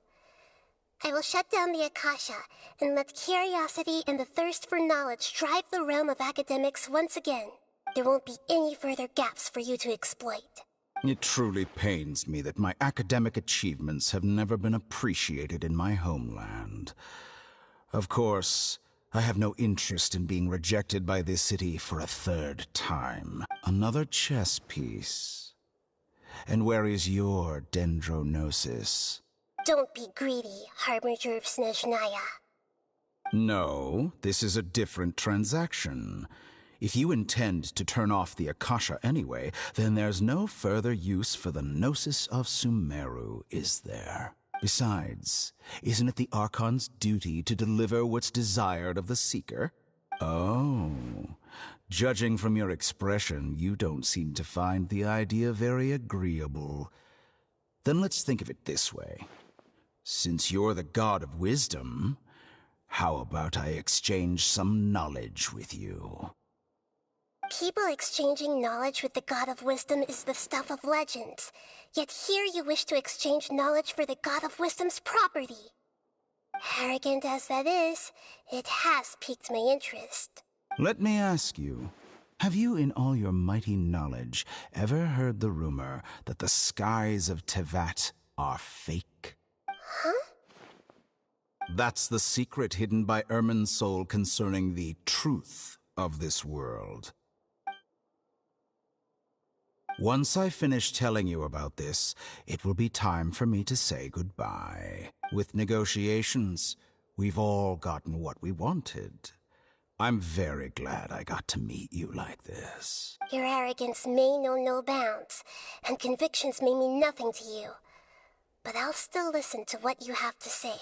D: I will shut down the Akasha and let curiosity and the thirst for knowledge drive the realm of academics once again. There won't be any further gaps for you to exploit.
B: It truly pains me that my academic achievements have never been appreciated in my homeland. Of course, I have no interest in being rejected by this city for a third time. Another chess piece. And where is your dendrognosis?
D: Don't be greedy, Harbinger of Snezhnaya.
B: No, this is a different transaction. If you intend to turn off the Akasha anyway, then there's no further use for the Gnosis of Sumeru, is there? Besides, isn't it the Archon's duty to deliver what's desired of the Seeker? Oh, judging from your expression, you don't seem to find the idea very agreeable. Then let's think of it this way. Since you're the god of wisdom, how about I exchange some knowledge with you?
D: People exchanging knowledge with the God of Wisdom is the stuff of legends. Yet here you wish to exchange knowledge for the God of Wisdom's property. Arrogant as that is, it has piqued my interest.
B: Let me ask you, have you in all your mighty knowledge ever heard the rumor that the skies of Tevat are fake?
D: Huh?
B: That's the secret hidden by Ermin's soul concerning the truth of this world. Once I finish telling you about this, it will be time for me to say goodbye. With negotiations, we've all gotten what we wanted. I'm very glad I got to meet you like this.
D: Your arrogance may know no bounds, and convictions may mean nothing to you. But I'll still listen to what you have to say.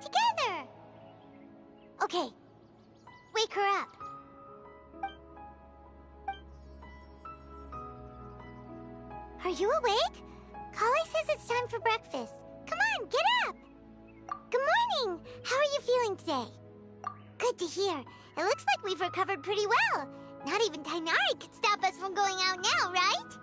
A: Together! Okay. Wake her up. Are you awake? Kali says it's time for breakfast. Come on, get up! Good morning! How are you feeling today? Good to hear. It looks like we've recovered pretty well. Not even Tainari could stop us from going out now, right?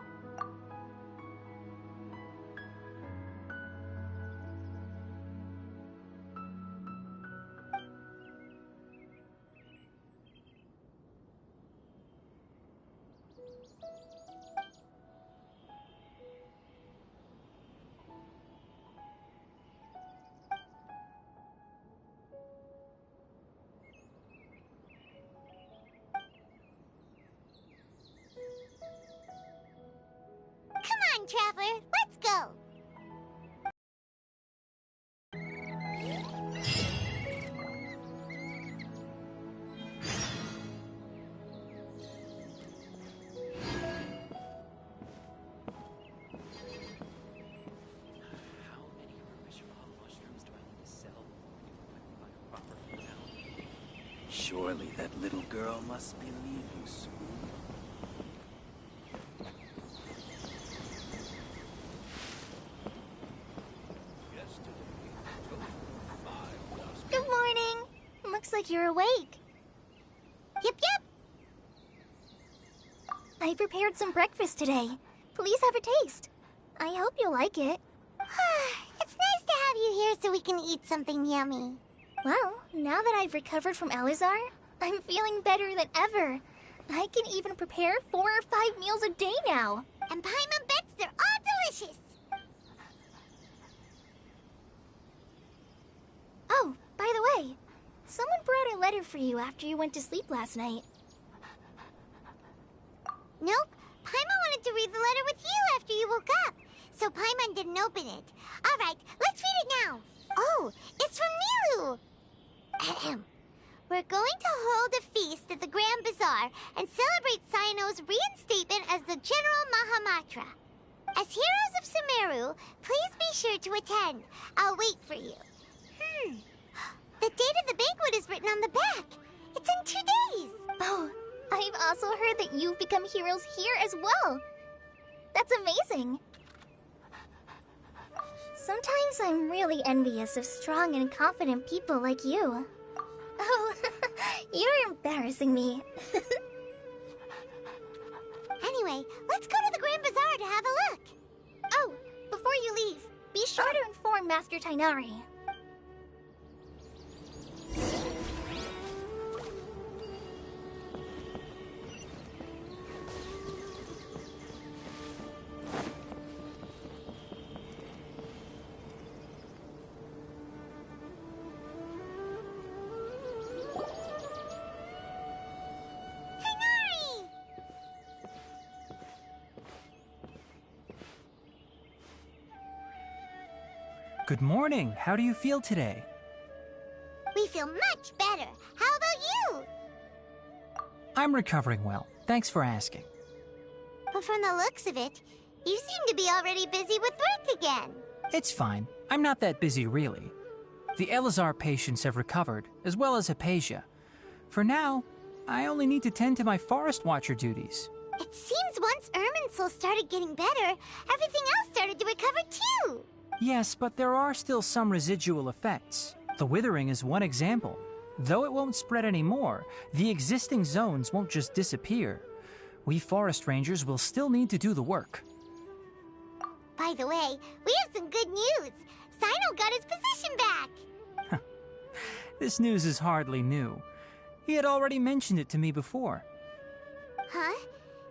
A: Come on, Traveler, let's go!
G: How many Rubishbah mushrooms do I need to sell before I can buy a proper hotel? Surely that little girl must be leaving soon.
A: Good morning. Looks like you're awake. Yep, yep. I prepared some breakfast today. Please have a taste. I hope you'll like it. It's nice to have you here so we can eat something yummy. Well, now that I've recovered from Elazar, I'm feeling better than ever. I can even prepare 4 or 5 meals a day now. And Paimon bets they're all delicious. Oh, by the way, someone brought a letter for you after you went to sleep last night. Nope. Paimon wanted to read the letter with you after you woke up, so Paimon didn't open it. All right, let's read it now. Oh, it's from Milu. Ahem. We're going to hold a feast at the Grand Bazaar and celebrate Cyno's reinstatement as the General Mahamatra. As heroes of Sumeru, please be sure to attend. I'll wait for you. The date of the banquet is written on the back. It's in 2 days.
H: Oh, I've also heard that you've become heroes here as well. That's amazing. Sometimes I'm really envious of strong and confident people like you. Oh, you're embarrassing me.
A: Anyway, let's go to the Grand Bazaar to have a look.
H: Oh, before you leave, be sure to inform Master Tainari.
I: Good morning. How do you feel today?
A: We feel much better. How about you?
I: I'm recovering well. Thanks for asking.
A: But from the looks of it, you seem to be already busy with work again.
I: It's fine. I'm not that busy, really. The Elazar patients have recovered, as well as Hypatia. For now, I only need to tend to my Forest Watcher duties.
A: It seems once Irminsul started getting better, everything else started to recover too.
I: Yes, but there are still some residual effects. The withering is one example. Though it won't spread anymore, the existing zones won't just disappear. We forest rangers will still need to do the work.
A: By the way, we have some good news. Cyno got his position back.
I: This news is hardly new. He had already mentioned it to me before.
A: Huh?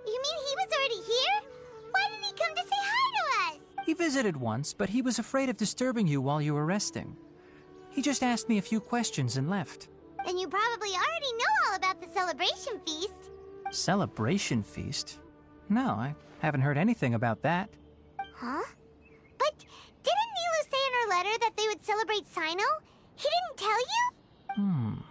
A: You mean he was already here? Why didn't he come to say hi to us?
I: He visited once, but he was afraid of disturbing you while you were resting. He just asked me a few questions and left.
A: Then you probably already know all about the celebration feast.
I: Celebration feast? No, I haven't heard anything about that.
A: Huh? But didn't Nilu say in her letter that they would celebrate Cyno? He didn't tell you?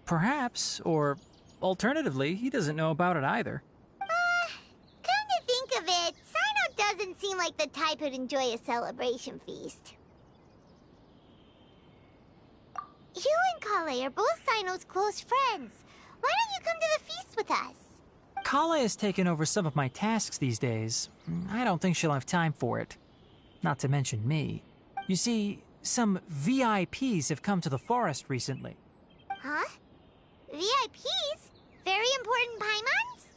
I: Perhaps, or alternatively, he doesn't know about it either.
A: Come to think of it, Cyno doesn't seem like the type who'd enjoy a celebration feast. You and Kale are both Cyno's close friends. Why don't you come to the feast with us?
I: Kala has taken over some of my tasks these days. I don't think she'll have time for it. Not to mention me. You see, some VIPs have come to the forest recently.
A: Huh? VIPs? Very important Paimons?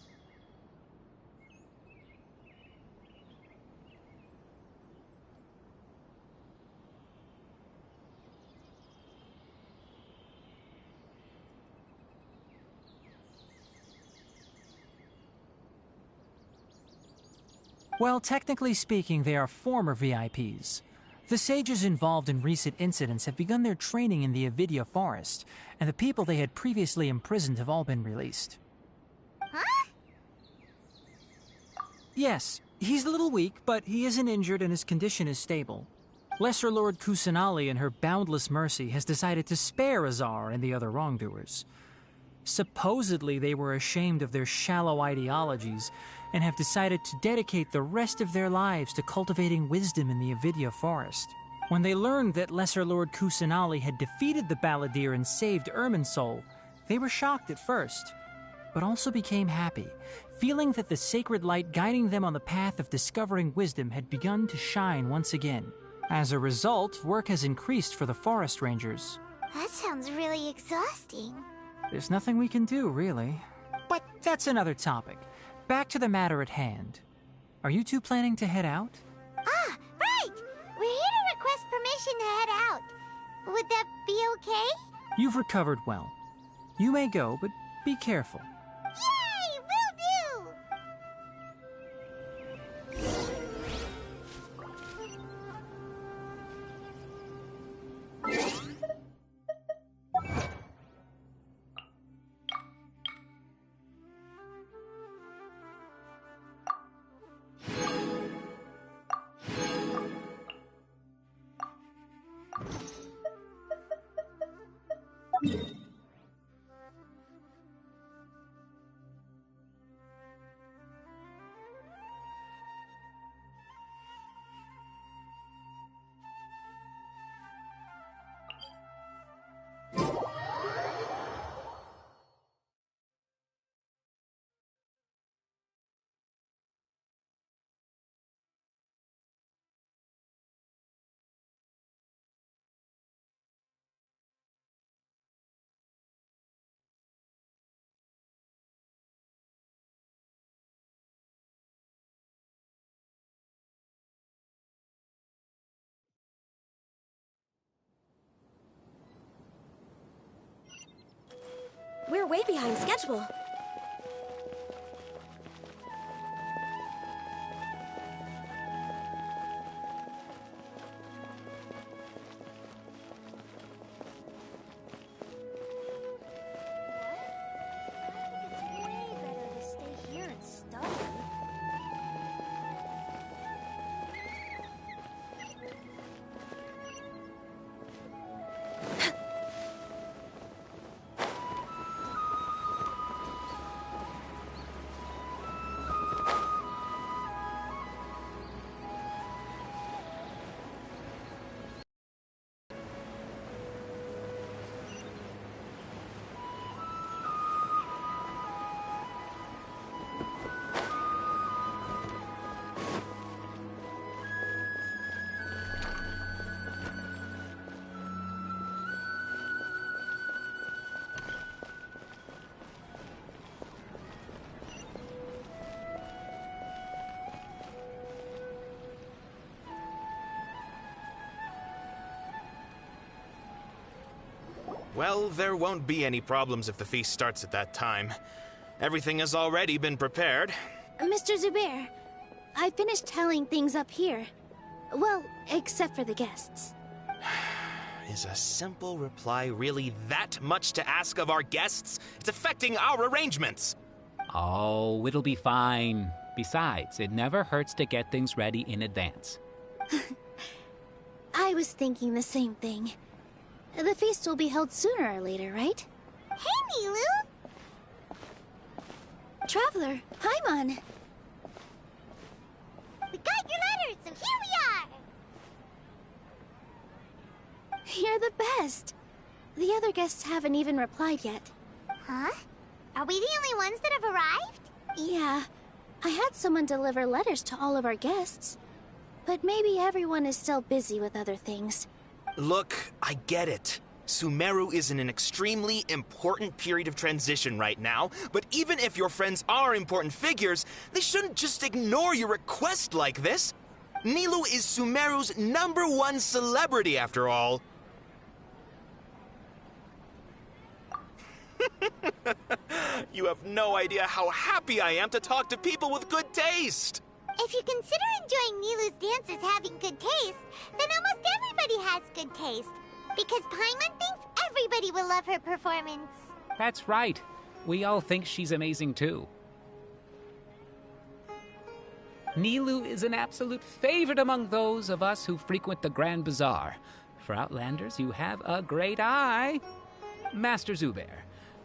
I: Well, technically speaking, they are former VIPs. The sages involved in recent incidents have begun their training in the Avidya forest, and the people they had previously imprisoned have all been released.
A: Huh?
I: Yes, he's a little weak, but he isn't injured and his condition is stable. Lesser Lord Kusanali, in her boundless mercy, has decided to spare Azar and the other wrongdoers. Supposedly, they were ashamed of their shallow ideologies and have decided to dedicate the rest of their lives to cultivating wisdom in the Avidya forest. When they learned that Lesser Lord Kusanali had defeated the Balladeer and saved Irminsul, they were shocked at first, but also became happy, feeling that the sacred light guiding them on the path of discovering wisdom had begun to shine once again. As a result, work has increased for the forest rangers.
A: That sounds really exhausting.
I: There's nothing we can do, really. But that's another topic. Back to the matter at hand. Are you two planning to head out?
A: Ah, right! We're here to request permission to head out. Would that be okay?
I: You've recovered well. You may go, but be careful.
A: Yay! Will do!
J: We're way behind schedule.
F: Well, there won't be any problems if the feast starts at that time. Everything has already been prepared.
K: Mr. Zubair, I finished tallying things up here. Well, except for the guests.
F: Is a simple reply really that much to ask of our guests? It's affecting our arrangements.
L: Oh, it'll be fine. Besides, it never hurts to get things ready in advance.
K: I was thinking the same thing. The feast will be held sooner or later, right?
A: Hey, Nilu!
K: Traveler, Paimon!
A: We got your letters, so here we are!
K: You're the best. The other guests haven't even replied yet.
A: Huh? Are we the only ones that have arrived?
K: Yeah. I had someone deliver letters to all of our guests. But maybe everyone is still busy with other things.
F: Look, I get it. Sumeru is in an extremely important period of transition right now, but even if your friends are important figures, they shouldn't just ignore your request like this. Nilu is Sumeru's #1 celebrity, after all. You have no idea how happy I am to talk to people with good taste.
A: If you consider enjoying Nilu's dances having good taste, then almost everybody has good taste. Because Paimon thinks everybody will love her performance.
L: That's right. We all think she's amazing too. Nilu is an absolute favorite among those of us who frequent the Grand Bazaar. For Outlanders, you have a great eye. Master Zubair,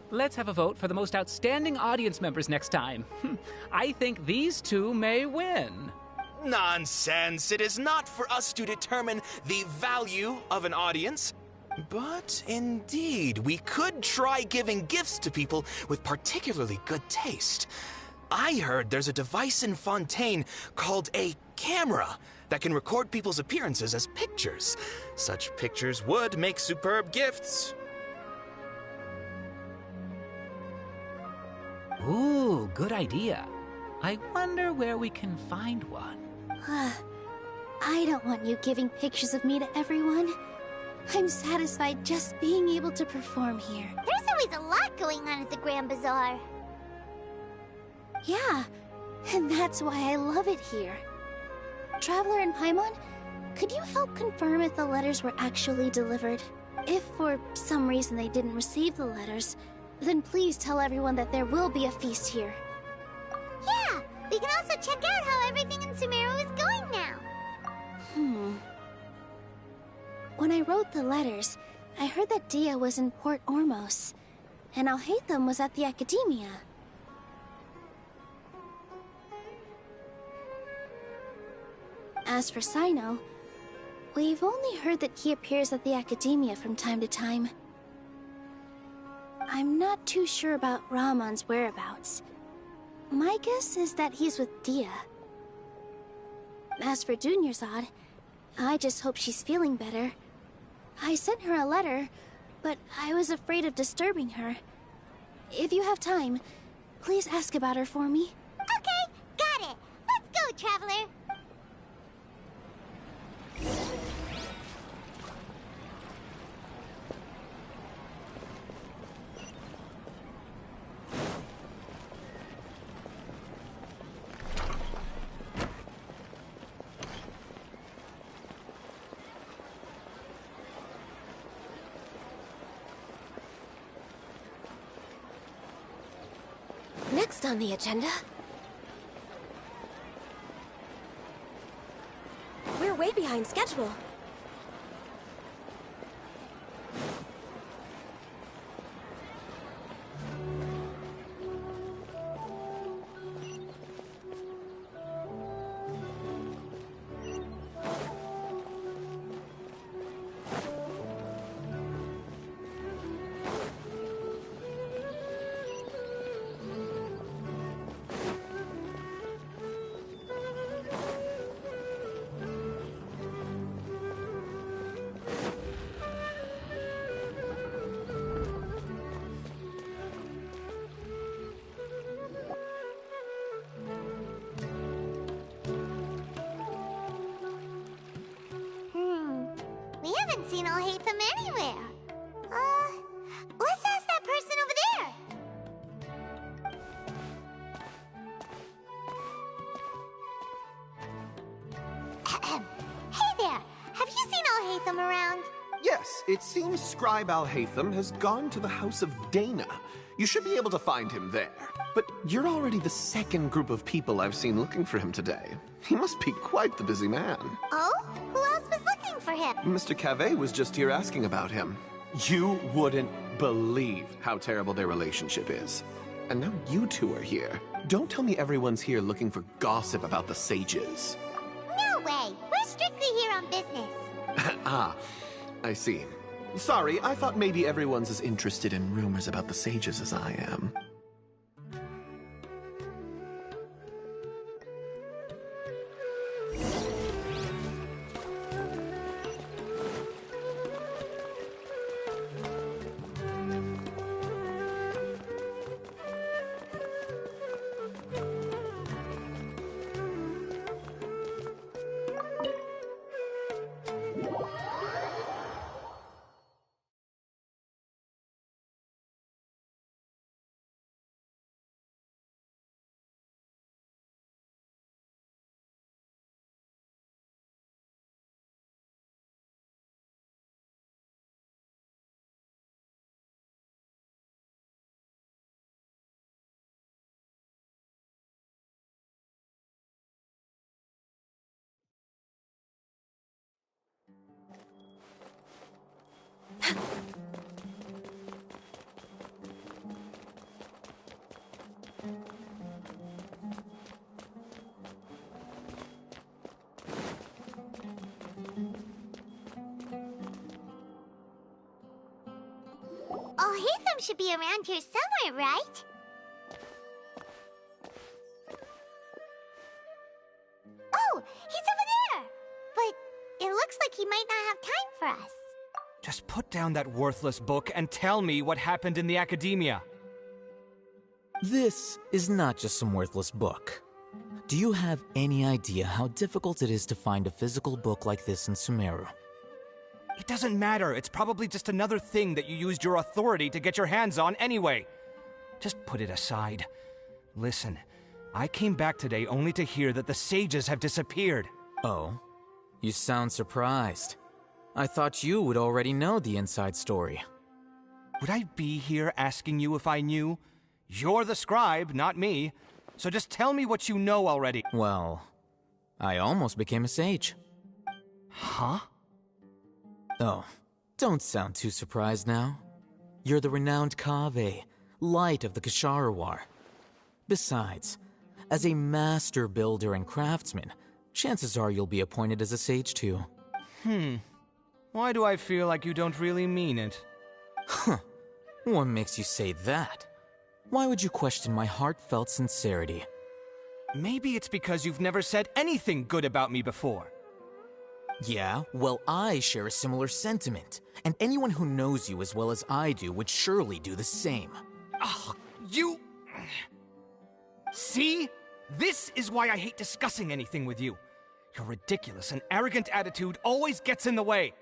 L: let's have a vote for the most outstanding audience members next time. I think these two may win.
F: Nonsense! It is not for us to determine the value of an audience. But indeed, we could try giving gifts to people with particularly good taste. I heard there's a device in Fontaine called a camera that can record people's appearances as pictures. Such pictures would make superb gifts.
L: Ooh, good idea. I wonder where we can find one.
K: I don't want you giving pictures of me to everyone. I'm satisfied just being able to perform here.
A: There's always a lot going on at the Grand Bazaar.
K: Yeah, and that's why I love it here. Traveler and Paimon, could you help confirm if the letters were actually delivered? If for some reason they didn't receive the letters, then please tell everyone that there will be a feast here.
A: Yeah, we can also check out how everything in Sumeru is going now.
K: When I wrote the letters, I heard that Dia was in Port Ormos, and Alhaitham was at the Academia. As for Sino, we've only heard that he appears at the Academia from time to time. I'm not too sure about Rahman's whereabouts. My guess is that he's with Dia. As for Dunyarzad, I just hope she's feeling better. I sent her a letter, but I was afraid of disturbing her. If you have time, please ask about her for me.
A: Okay, got it. Let's go, Traveler.
J: next on the agenda? We're way behind schedule.
A: We haven't seen Alhaitham anywhere. Let's ask that person over there. Hey there, have you seen Alhaitham around?
M: Yes, it seems Scribe Alhaitham has gone to the House of Dana. You should be able to find him there. But you're already the second group of people I've seen looking for him today. He must be quite the busy man.
A: Oh? Who else was looking for him?
M: Mr. Cavey was just here asking about him. You wouldn't believe how terrible their relationship is. And now you two are here. Don't tell me everyone's here looking for gossip about the sages.
A: No way! We're strictly here on business.
M: Ah, I see. Sorry, I thought maybe everyone's as interested in rumors about the sages as I am.
A: Alhaitham should be around here somewhere, right? Oh, he's over there! But it looks like he might not have time for us.
N: Just put down that worthless book and tell me what happened in the academia.
O: This is not just some worthless book. Do you have any idea how difficult it is to find a physical book like this in Sumeru?
N: It doesn't matter. It's probably just another thing that you used your authority to get your hands on anyway. Just put it aside. Listen, I came back today only to hear that the sages have disappeared.
O: Oh? You sound surprised. I thought you would already know the inside story.
N: Would I be here asking you if I knew? You're the scribe, not me. So just tell me what you know already.
O: Well, I almost became a sage.
N: Huh?
O: Oh, don't sound too surprised now. You're the renowned Kaveh, light of the Ksharawar. Besides, as a master builder and craftsman, chances are you'll be appointed as a sage too.
N: Why do I feel like you don't really mean it?
O: Huh. What makes you say that? Why would you question my heartfelt sincerity?
N: Maybe it's because you've never said anything good about me before.
O: Yeah, well, I share a similar sentiment, and anyone who knows you as well as I do would surely do the same.
N: Ugh, you... See? This is why I hate discussing anything with you. Your ridiculous and arrogant attitude always gets in the way.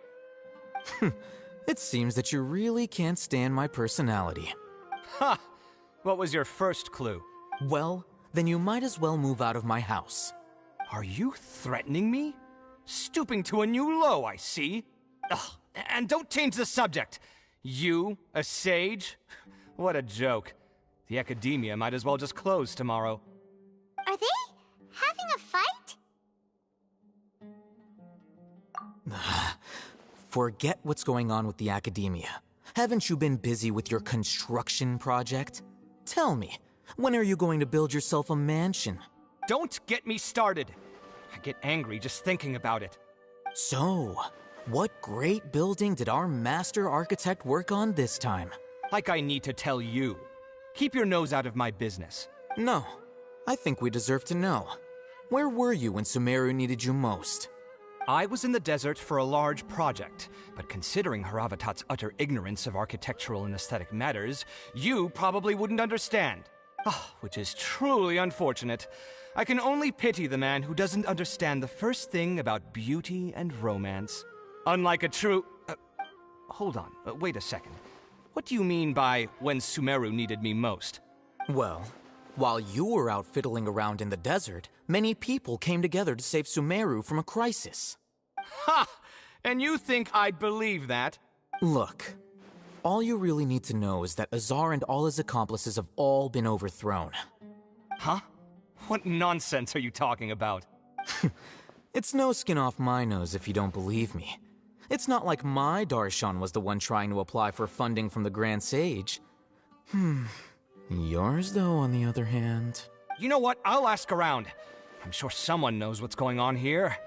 O: It seems that you really can't stand my personality.
N: Ha! What was your first clue?
O: Well, then you might as well move out of my house.
N: Are you threatening me? Stooping to a new low, I see. Ugh, and don't change the subject. You, a sage? What a joke. The academia might as well just close tomorrow.
A: Are they having a fight?
O: Forget what's going on with the academia. Haven't you been busy with your construction project? Tell me, when are you going to build yourself a mansion?
N: Don't get me started! I get angry just thinking about it.
O: So, what great building did our master architect work on this time?
N: Like I need to tell you. Keep your nose out of my business.
O: No, I think we deserve to know. Where were you when Sumeru needed you most?
N: I was in the desert for a large project, but considering Haravatat's utter ignorance of architectural and aesthetic matters, you probably wouldn't understand. Which is truly unfortunate. I can only pity the man who doesn't understand the first thing about beauty and romance. Unlike a true... hold on, wait a second. What do you mean by when Sumeru needed me most?
O: Well, while you were out fiddling around in the desert, many people came together to save Sumeru from a crisis.
N: Ha! And you think I'd believe that?
O: Look, all you really need to know is that Azar and all his accomplices have all been overthrown.
N: Huh? What nonsense are you talking about?
O: It's no skin off my nose if you don't believe me. It's not like my Darshan was the one trying to apply for funding from the Grand Sage. Yours, though, on the other hand...
N: You know what? I'll ask around. I'm sure someone knows what's going on here.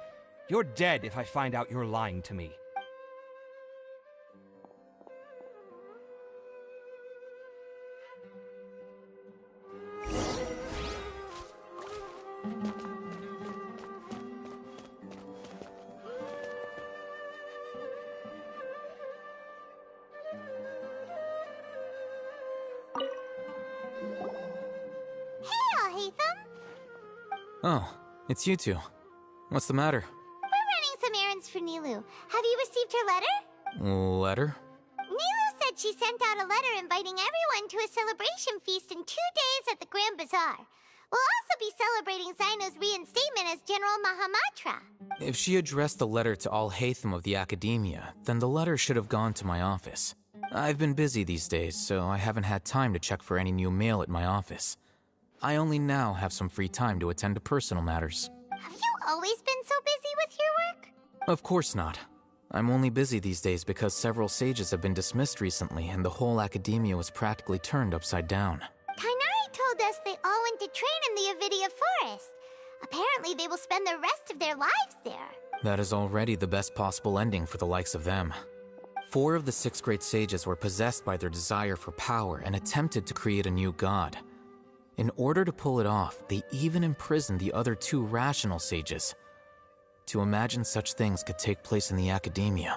N: You're dead if I find out you're lying to me.
O: Oh, it's you two. What's the matter?
A: We're running some errands for Nilou. Have you received her letter?
O: Letter?
A: Nilou said she sent out a letter inviting everyone to a celebration feast in 2 days at the Grand Bazaar. We'll also be celebrating Zaino's reinstatement as General Mahamatra.
O: If she addressed the letter to Al-Haytham of the Academia, then the letter should have gone to my office. I've been busy these days, so I haven't had time to check for any new mail at my office. I only now have some free time to attend to personal matters.
A: Have you always been so busy with your work?
O: Of course not. I'm only busy these days because several sages have been dismissed recently and the whole academia was practically turned upside down.
A: Kainari told us they all went to train in the Avidia Forest. Apparently they will spend the rest of their lives there.
O: That is already the best possible ending for the likes of them. 4 of the 6 great sages were possessed by their desire for power and attempted to create a new god. In order to pull it off, they even imprisoned the other 2 rational sages. To imagine such things could take place in the academia.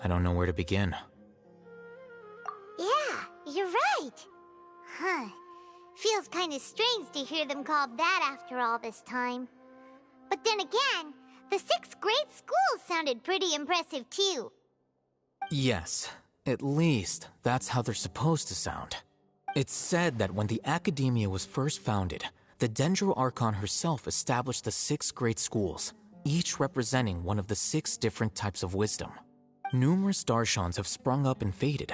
O: I don't know where to begin.
A: Yeah, you're right. Huh. Feels kind of strange to hear them called that after all this time. But then again, the 6 great schools sounded pretty impressive too.
O: Yes, at least that's how they're supposed to sound. It's said that when the Academia was first founded, the Dendro Archon herself established the 6 great schools, each representing one of the 6 different types of wisdom. Numerous Darshans have sprung up and faded.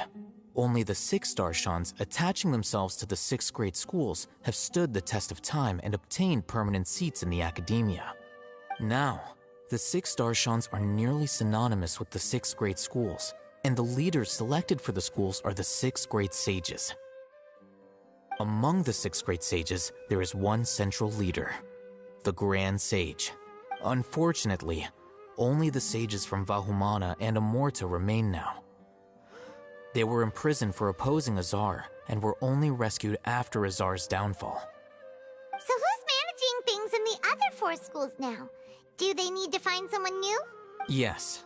O: Only the 6 Darshans attaching themselves to the 6 great schools have stood the test of time and obtained permanent seats in the Academia. Now, the 6 Darshans are nearly synonymous with the 6 great schools, and the leaders selected for the schools are the 6 great sages. Among the 6 great sages, there is one central leader, the Grand Sage. Unfortunately, only the sages from Vahumana and Amorta remain now. They were imprisoned for opposing Azar, and were only rescued after Azar's downfall.
A: So who's managing things in the other 4 schools now? Do they need to find someone new?
O: Yes.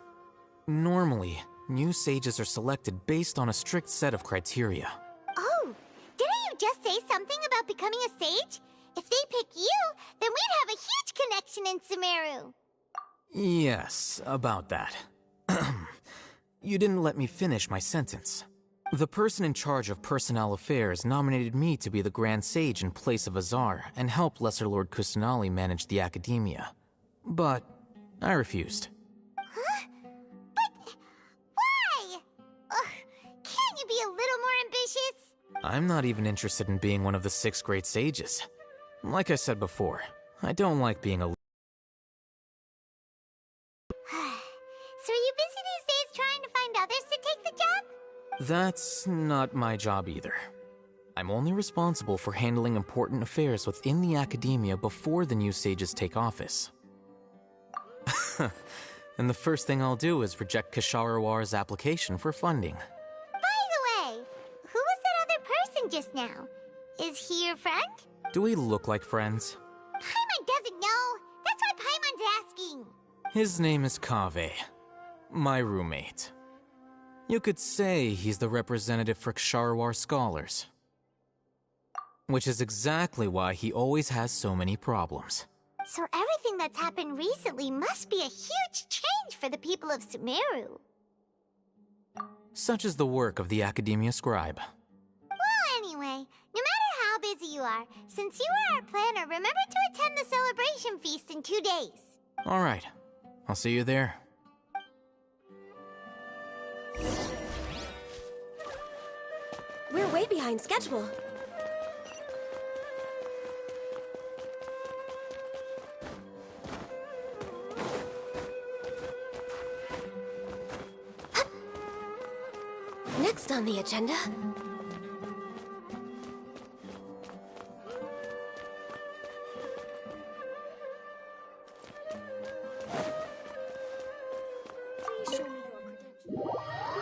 O: Normally, new sages are selected based on a strict set of criteria.
A: Oh, didn't you just say something about becoming a sage? If they pick you, then we'd have a huge connection in Sumeru.
O: Yes, about that. You didn't let me finish my sentence. The person in charge of personnel affairs nominated me to be the Grand Sage in place of Azar and help Lesser Lord Kusanali manage the Academia. But I refused.
A: Huh? But why? Can't you be a little more ambitious?
O: I'm not even interested in being one of the 6 great sages. Like I said before, I don't like being a...
A: So are you busy these days trying to find others to take the job?
O: That's not my job either. I'm only responsible for handling important affairs within the academia before the new sages take office. And the first thing I'll do is reject Kasharawar's application for funding.
A: By the way, who was that other person just now? Is he your friend?
O: Do we look like friends?
A: Paimon doesn't know. That's why Paimon's asking.
O: His name is Kaveh, my roommate. You could say he's the representative for Ksharawar scholars. Which is exactly why he always has so many problems.
A: So everything that's happened recently must be a huge change for the people of Sumeru.
O: Such is the work of the Academia Scribe.
A: Well, anyway, no matter how busy you are, since you are our planner, remember to attend the celebration feast in 2 days.
O: Alright, I'll see you there.
J: We're way behind schedule. Next on the agenda... Please show me your credentials.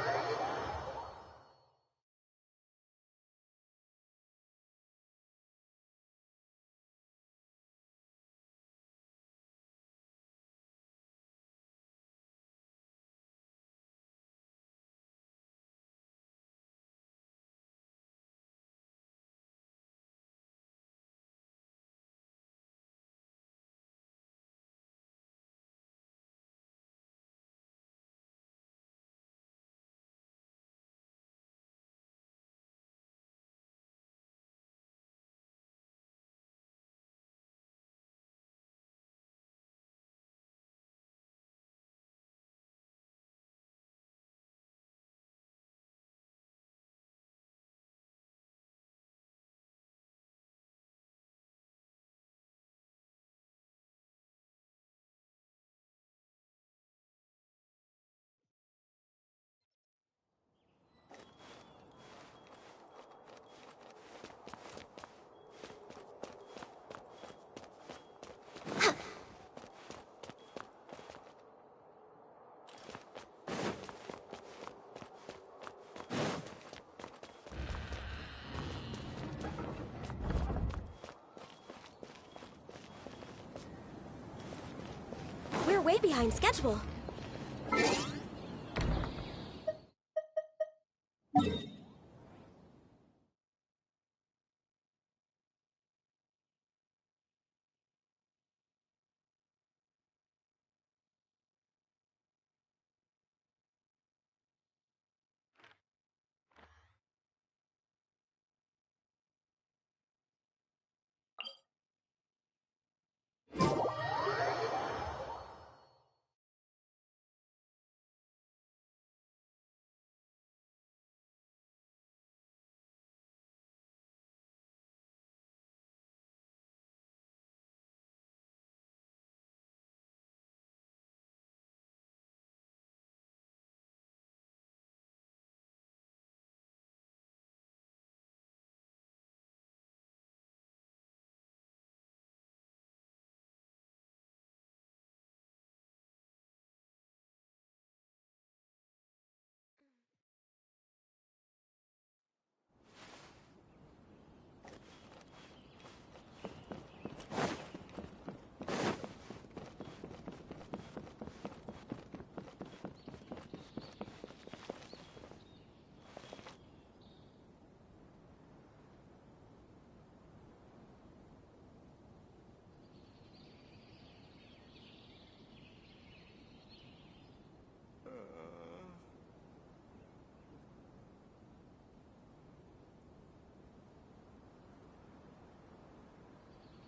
J: We're way behind schedule.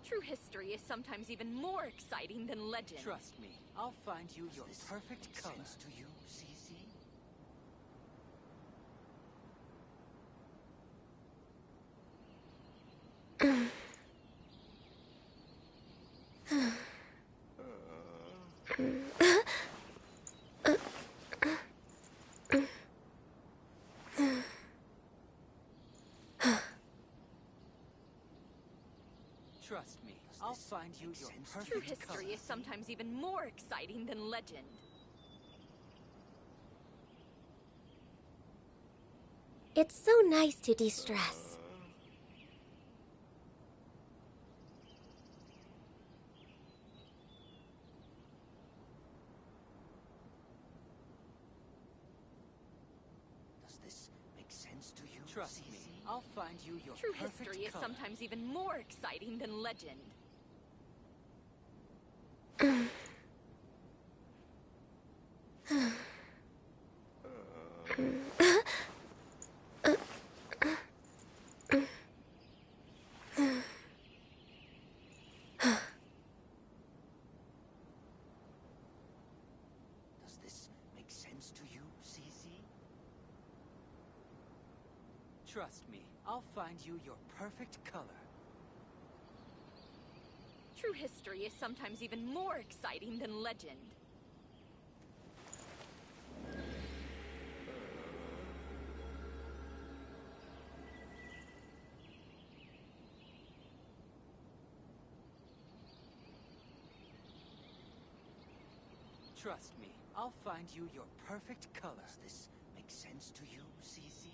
P: True history is sometimes even more exciting than legend.
G: Trust me, I'll find you your perfect color. Sense to you, Cece?
C: Trust me, I'll find you your perfect
P: True history is sometimes even more exciting than legend.
J: It's so nice to de-stress.
C: Does this make sense to you? Trust me, I'll find you your
P: True
C: perfect
P: history is
C: color.
P: sometimes even more exciting than legend.
C: Does this make sense to you, CZ? Trust me, I'll find you your perfect color.
P: True history is sometimes even more exciting than legend.
C: Trust me, I'll find you your perfect color. Does this make sense to you, CZ?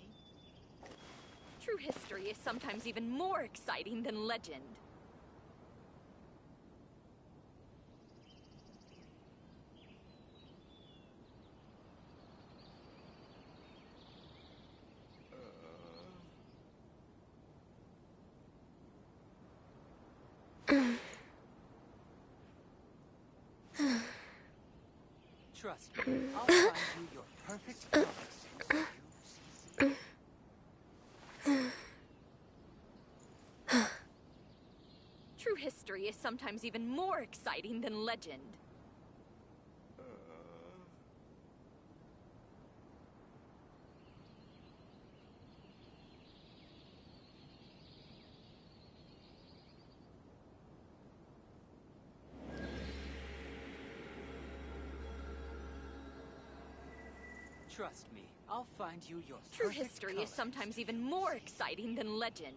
P: True history is sometimes even more exciting than legend.
C: Trust me, I'll find you your perfect color.
P: True history is sometimes even more exciting than legend.
C: Trust me, I'll find you your
P: True
C: perfect
P: history
C: color.
P: is sometimes even more exciting than legend.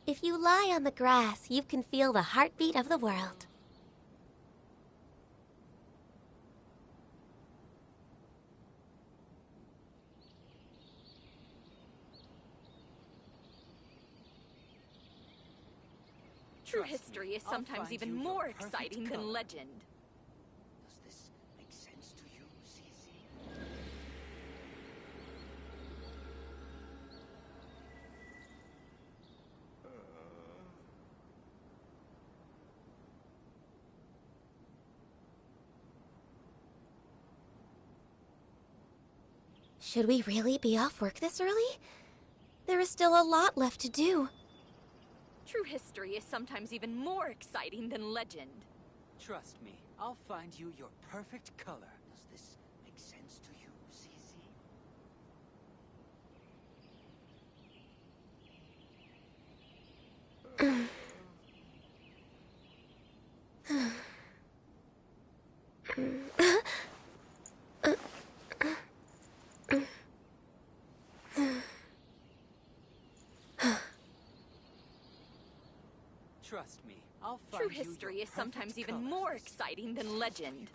J: If you lie on the grass, you can feel the heartbeat of the world.
P: True history is sometimes even more exciting than legend.
C: Does this make sense to you, CZ?
J: Should we really be off work this early? There is still a lot left to do.
P: True history is sometimes even more exciting than legend.
C: Trust me, I'll find you your perfect color. Does this make sense to you, CZ? Trust me, I'll find
P: True
C: you your
P: history is
C: perfect
P: sometimes even
C: color.
P: more exciting than legend.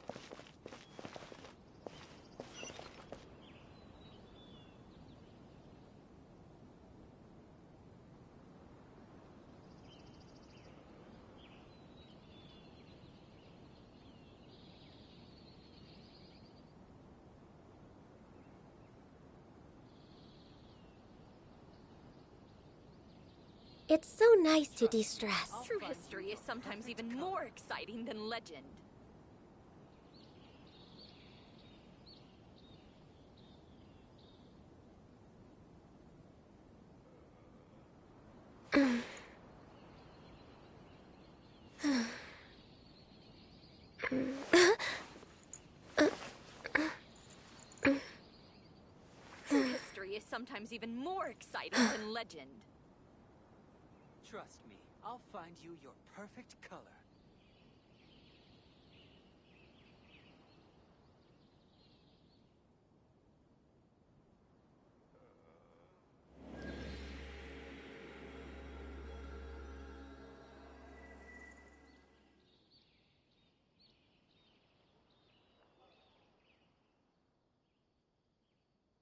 J: It's so nice to de-stress.
P: True history is sometimes even more exciting than legend. True history is sometimes even more exciting than legend.
C: Trust me,
G: I'll find you your perfect color.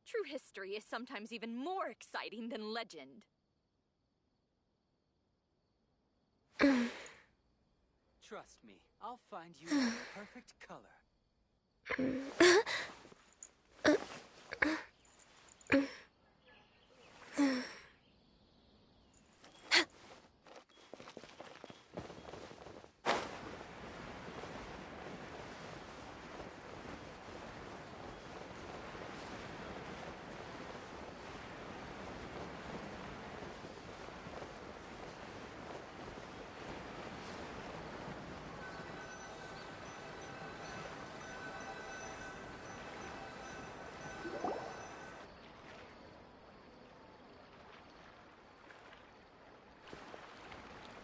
P: True history is sometimes even more exciting than legend.
G: Trust me, I'll find you your perfect color.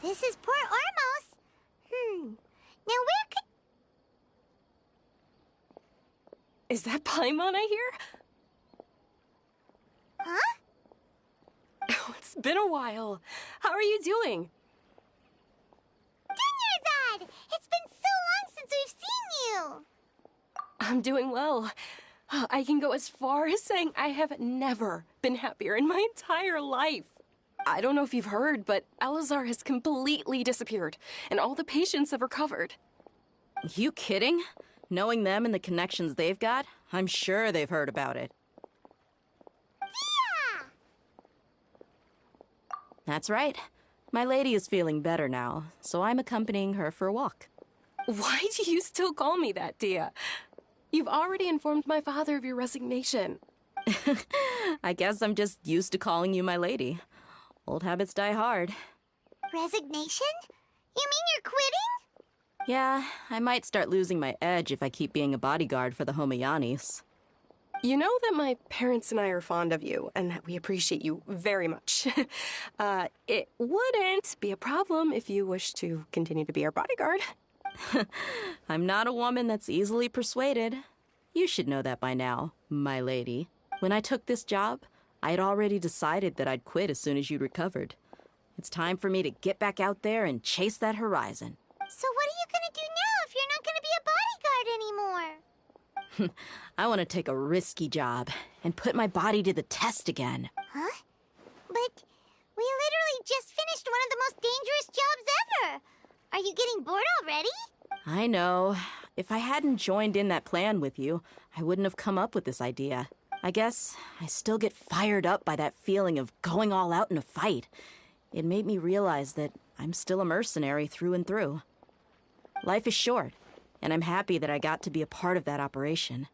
A: This is Port Ormos. Now where could...
Q: Is that Paimon I hear?
A: Huh?
Q: Oh, it's been a while. How are you doing?
A: Dunyarzad! It's been so long since we've seen you!
Q: I'm doing well. I can go as far as saying I have never been happier in my entire life. I don't know if you've heard, but Elazar has completely disappeared, and all the patients have recovered.
R: You kidding? Knowing them and the connections they've got, I'm sure they've heard about it.
A: Yeah!
R: That's right. My lady is feeling better now, so I'm accompanying her for a walk.
Q: Why do you still call me that, Dia? You've already informed my father of your resignation.
R: I guess I'm just used to calling you my lady. Old habits die hard.
A: Resignation? You mean you're quitting?
R: Yeah, I might start losing my edge if I keep being a bodyguard for the Homayanis.
Q: You know that my parents and I are fond of you, and that we appreciate you very much. It wouldn't be a problem if you wish to continue to be our bodyguard.
R: I'm not a woman that's easily persuaded. You should know that by now, my lady. When I took this job, I had already decided that I'd quit as soon as you'd recovered. It's time for me to get back out there and chase that horizon.
A: So what are you gonna do now if you're not gonna be a bodyguard anymore?
R: I want to take a risky job and put my body to the test again.
A: Huh? But we literally just finished one of the most dangerous jobs ever. Are you getting bored already?
R: I know. If I hadn't joined in that plan with you, I wouldn't have come up with this idea. I guess I still get fired up by that feeling of going all out in a fight. It made me realize that I'm still a mercenary through and through. Life is short, and I'm happy that I got to be a part of that operation.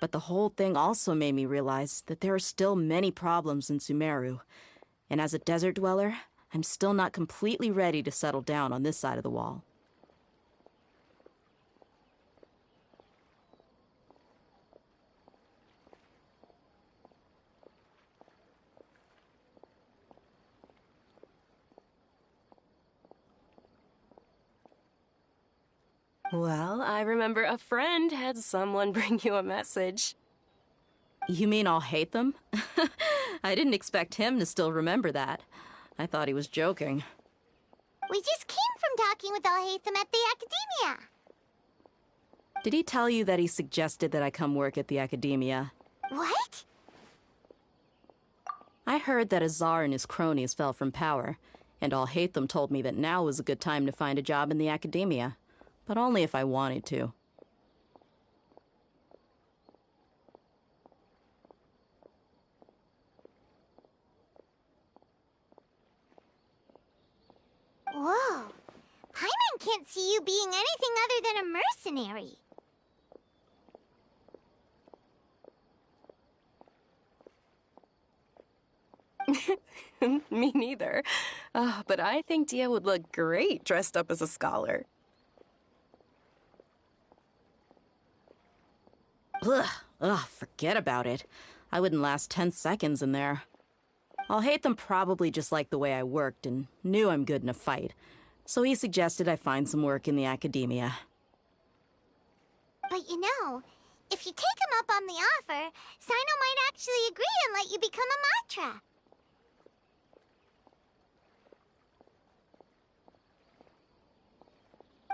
R: But the whole thing also made me realize that there are still many problems in Sumeru, and as a desert dweller, I'm still not completely ready to settle down on this side of the wall.
Q: Well, I remember a friend had someone bring you a message.
R: You mean I'll hate them? I didn't expect him to still remember that. I thought he was joking.
A: We just came from talking with Alhaitham at the Academia.
R: Did he tell you that he suggested that I come work at the Academia?
A: What?
R: I heard that Azar and his cronies fell from power, and Alhaitham told me that now was a good time to find a job in the Academia. But only if I wanted to.
A: Whoa. Paimon can't see you being anything other than a mercenary.
Q: Me neither. But I think Dia would look great dressed up as a scholar.
R: Ugh, forget about it. I wouldn't last 10 seconds in there. Alhaitham probably just liked the way I worked and knew I'm good in a fight, so he suggested I find some work in the academia.
A: But you know, if you take him up on the offer, Sino might actually agree and let you become a Matra.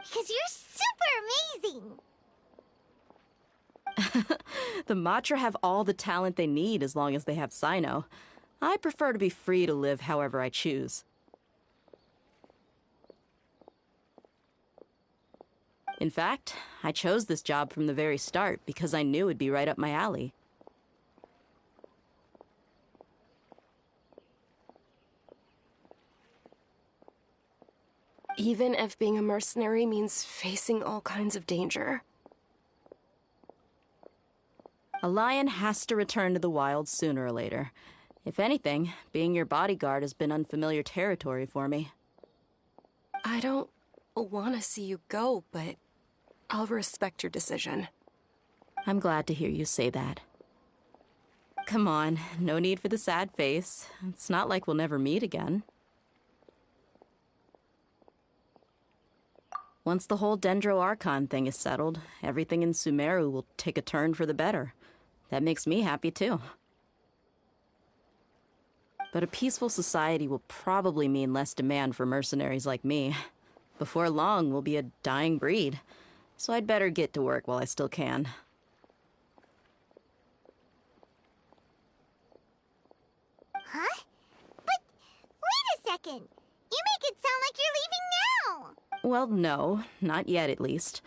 A: Because you're super amazing!
R: The Matra have all the talent they need as long as they have Sino. I prefer to be free to live however I choose. In fact, I chose this job from the very start because I knew it'd be right up my alley.
Q: Even if being a mercenary means facing all kinds of danger.
R: A lion has to return to the wild sooner or later. If anything, being your bodyguard has been unfamiliar territory for me.
Q: I don't want to see you go, but I'll respect your decision.
R: I'm glad to hear you say that. Come on, no need for the sad face. It's not like we'll never meet again. Once the whole Dendro Archon thing is settled, everything in Sumeru will take a turn for the better. That makes me happy too. But a peaceful society will probably mean less demand for mercenaries like me. Before long, we'll be a dying breed. So I'd better get to work while I still can.
A: Huh? But wait a second! You make it sound like you're leaving now!
R: Well, no, not yet at least.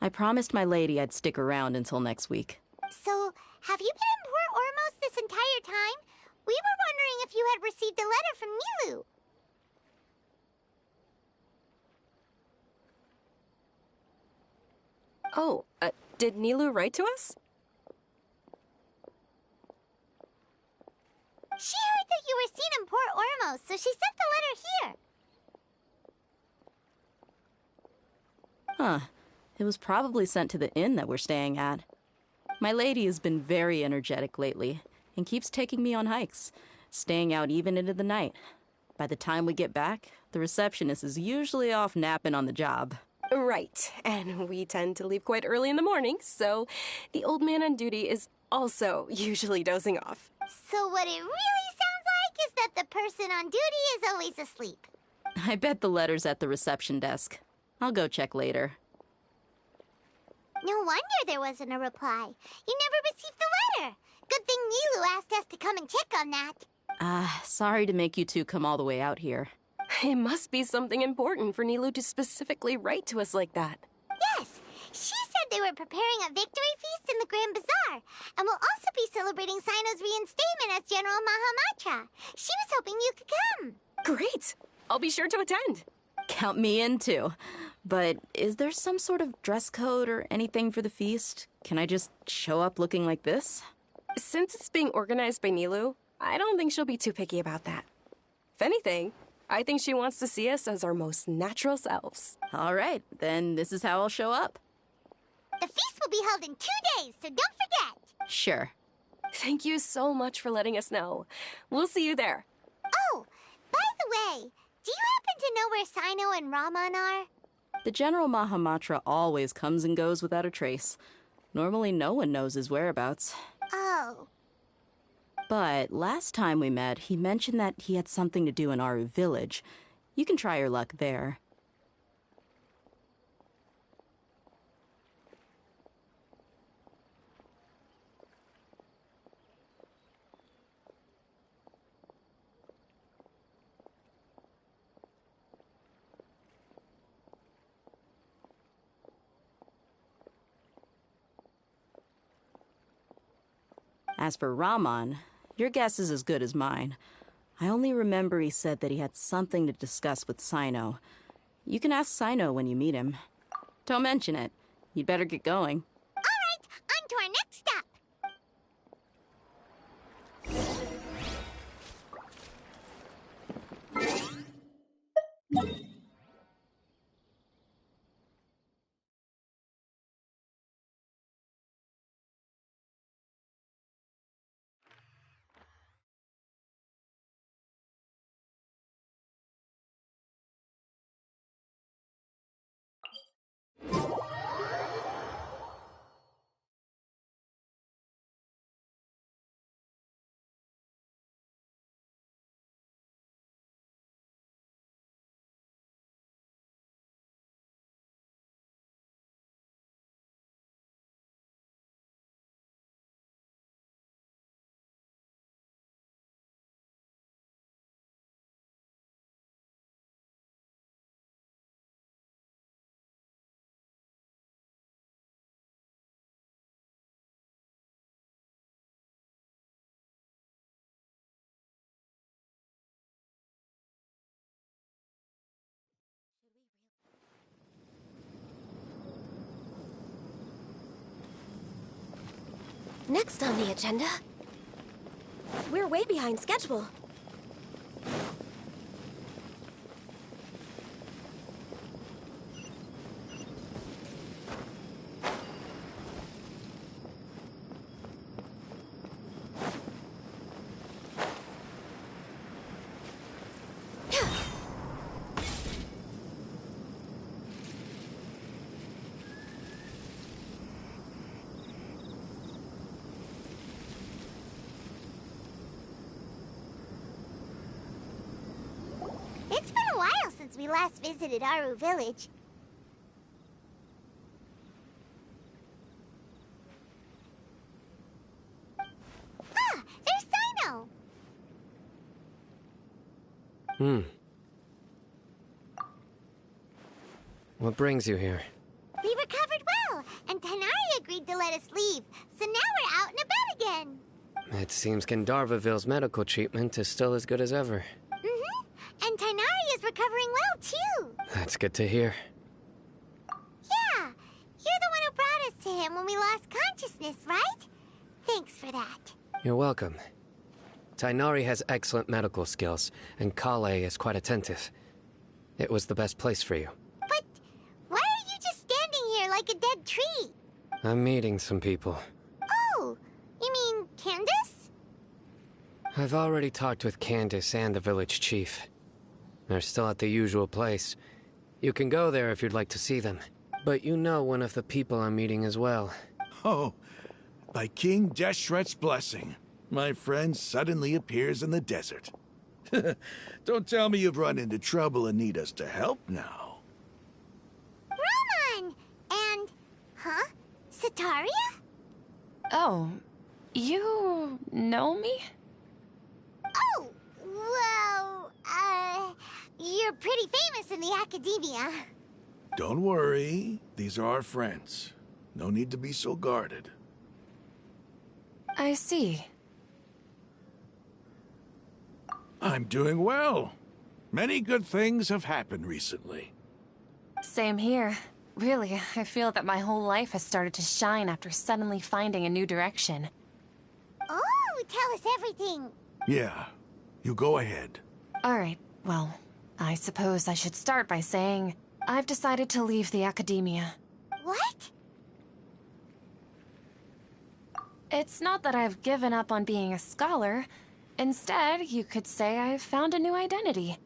R: I promised my lady I'd stick around until next week.
A: So, have you been in Port Ormos this entire time? We were wondering if you had received a letter from Nilou.
Q: Oh, did Nilou write to us?
A: She heard that you were seen in Port Ormos, so she sent the letter here.
R: Huh. It was probably sent to the inn that we're staying at. My lady has been very energetic lately, and keeps taking me on hikes, staying out even into the night. By the time we get back, the receptionist is usually off napping on the job.
Q: Right, and we tend to leave quite early in the morning, so the old man on duty is also usually dozing off.
A: So what it really sounds like is that the person on duty is always asleep.
R: I bet the letter's at the reception desk. I'll go check later.
A: No wonder there wasn't a reply. You never received the letter. Good thing Nilou asked us to come and check on that.
R: Sorry to make you two come all the way out here.
Q: It must be something important for Nilou to specifically write to us like that.
A: Yes, she said they were preparing a victory feast in the Grand Bazaar, and will also be celebrating Sino's reinstatement as General Mahamatra. She was hoping you could come.
Q: Great! I'll be sure to attend.
R: Count me in too. But is there some sort of dress code or anything for the feast? Can I just show up looking like this?
Q: Since it's being organized by Nilou, I don't think she'll be too picky about that. If anything, I think she wants to see us as our most natural selves.
R: All right, then this is how I'll show up.
A: The feast will be held in 2 days, so don't forget.
R: Sure.
Q: Thank you so much for letting us know. We'll see you there.
A: Oh, by the way, do you happen to know where Sino and Raman are?
R: The General Mahamatra always comes and goes without a trace. Normally no one knows his whereabouts.
A: Oh.
R: But last time we met, he mentioned that he had something to do in our village. You can try your luck there. As for Raman, your guess is as good as mine. I only remember he said that he had something to discuss with Sino. You can ask Sino when you meet him. Don't mention it. You'd better get going.
A: All right, on to our next stop.
J: Next on the agenda... We're way behind schedule.
A: It's been a while since we last visited Aru Village. Ah, there's Sino!
S: What brings you here?
A: We recovered well, and Tanari agreed to let us leave, so now we're out and about again.
S: It seems Gandharvaville's medical treatment is still as good as ever.
A: And Tanari is recovering well, too.
S: That's good to hear.
A: Yeah, you're the one who brought us to him when we lost consciousness, right? Thanks for that.
S: You're welcome. Tainari has excellent medical skills, and Kale is quite attentive. It was the best place for you.
A: But why are you just standing here like a dead tree?
S: I'm meeting some people.
A: Oh, you mean Candace?
S: I've already talked with Candace and the village chief. They're still at the usual place. You can go there if you'd like to see them. But you know one of the people I'm meeting as well.
T: Oh, by King Deshret's blessing, my friend suddenly appears in the desert. Don't tell me you've run into trouble and need us to help now.
A: Roman! And... huh? Sataria?
Q: Oh, you know me?
A: Oh, well, you're pretty famous in the academia.
T: Don't worry, these are our friends. No need to be so guarded.
Q: I see.
T: I'm doing well. Many good things have happened recently.
Q: Same here. Really, I feel that my whole life has started to shine after suddenly finding a new direction.
A: Oh, tell us everything.
T: Yeah, you go ahead.
Q: Alright, well, I suppose I should start by saying I've decided to leave the academia.
A: What?
Q: It's not that I've given up on being a scholar. Instead, you could say I've found a new identity.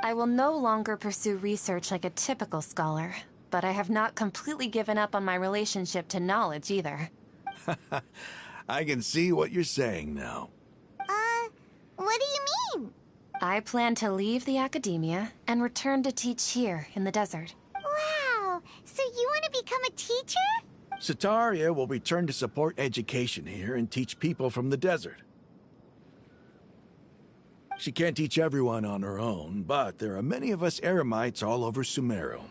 Q: I will no longer pursue research like a typical scholar, but I have not completely given up on my relationship to knowledge either.
T: I can see what you're saying now.
A: What do you mean?
Q: I plan to leave the academia and return to teach here in the desert.
A: Wow, so you want to become a teacher?
T: Sataria will return to support education here and teach people from the desert. She can't teach everyone on her own, but there are many of us Eremites all over Sumeru.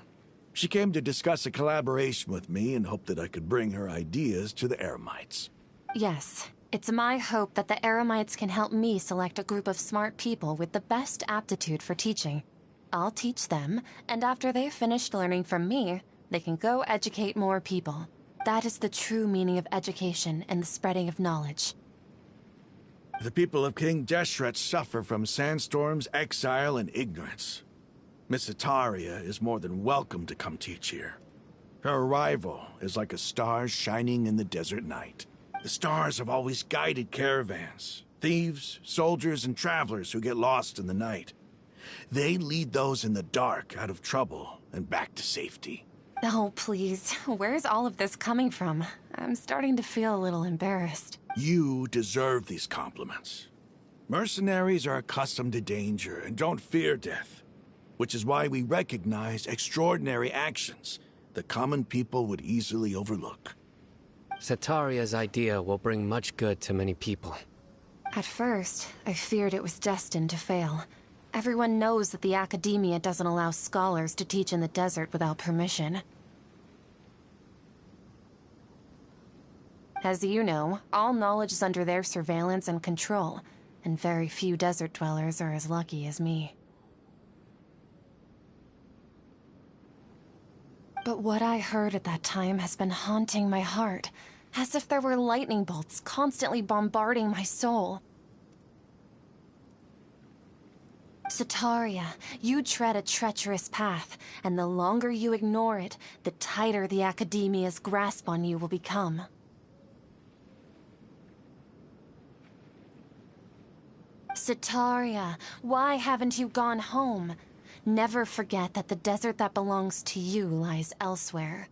T: She came to discuss a collaboration with me and hoped that I could bring her ideas to the Eremites.
Q: Yes, it's my hope that the Eremites can help me select a group of smart people with the best aptitude for teaching. I'll teach them, and after they've finished learning from me, they can go educate more people. That is the true meaning of education and the spreading of knowledge.
T: The people of King Deshret suffer from sandstorms, exile, and ignorance. Miss Ataria is more than welcome to come teach here. Her arrival is like a star shining in the desert night. The stars have always guided caravans, thieves, soldiers, and travelers who get lost in the night. They lead those in the dark out of trouble and back to safety.
Q: Oh, please. Where's all of this coming from? I'm starting to feel a little embarrassed.
T: You deserve these compliments. Mercenaries are accustomed to danger and don't fear death, which is why we recognize extraordinary actions that common people would easily overlook.
S: Sataria's idea will bring much good to many people.
Q: At first, I feared it was destined to fail. Everyone knows that the academia doesn't allow scholars to teach in the desert without permission. As you know, all knowledge is under their surveillance and control, and very few desert dwellers are as lucky as me. But what I heard at that time has been haunting my heart, as if there were lightning bolts constantly bombarding my soul. Sataria, you tread a treacherous path, and the longer you ignore it, the tighter the Academia's grasp on you will become. Sataria, why haven't you gone home? Never forget that the desert that belongs to you lies elsewhere.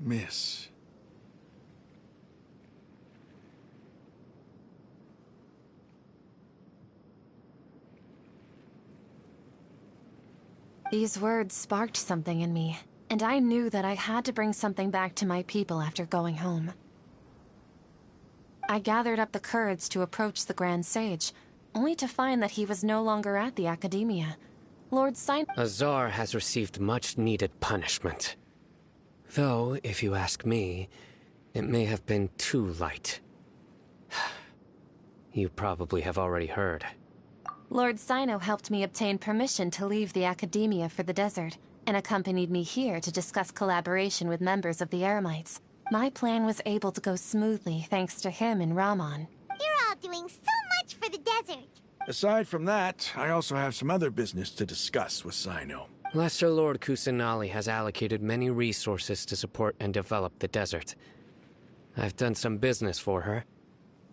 T: Miss.
Q: These words sparked something in me, and I knew that I had to bring something back to my people after going home. I gathered up the courage to approach the Grand Sage, only to find that he was no longer at the Academia. Lord
S: Azar has received much-needed punishment. Though, if you ask me, it may have been too light. You probably have already heard.
Q: Lord Sino helped me obtain permission to leave the Academia for the desert, and accompanied me here to discuss collaboration with members of the Eremites. My plan was able to go smoothly thanks to him and Rahman.
A: You're all doing so much for the desert.
T: Aside from that, I also have some other business to discuss with Sino.
S: Lesser Lord Kusanali has allocated many resources to support and develop the desert. I've done some business for her,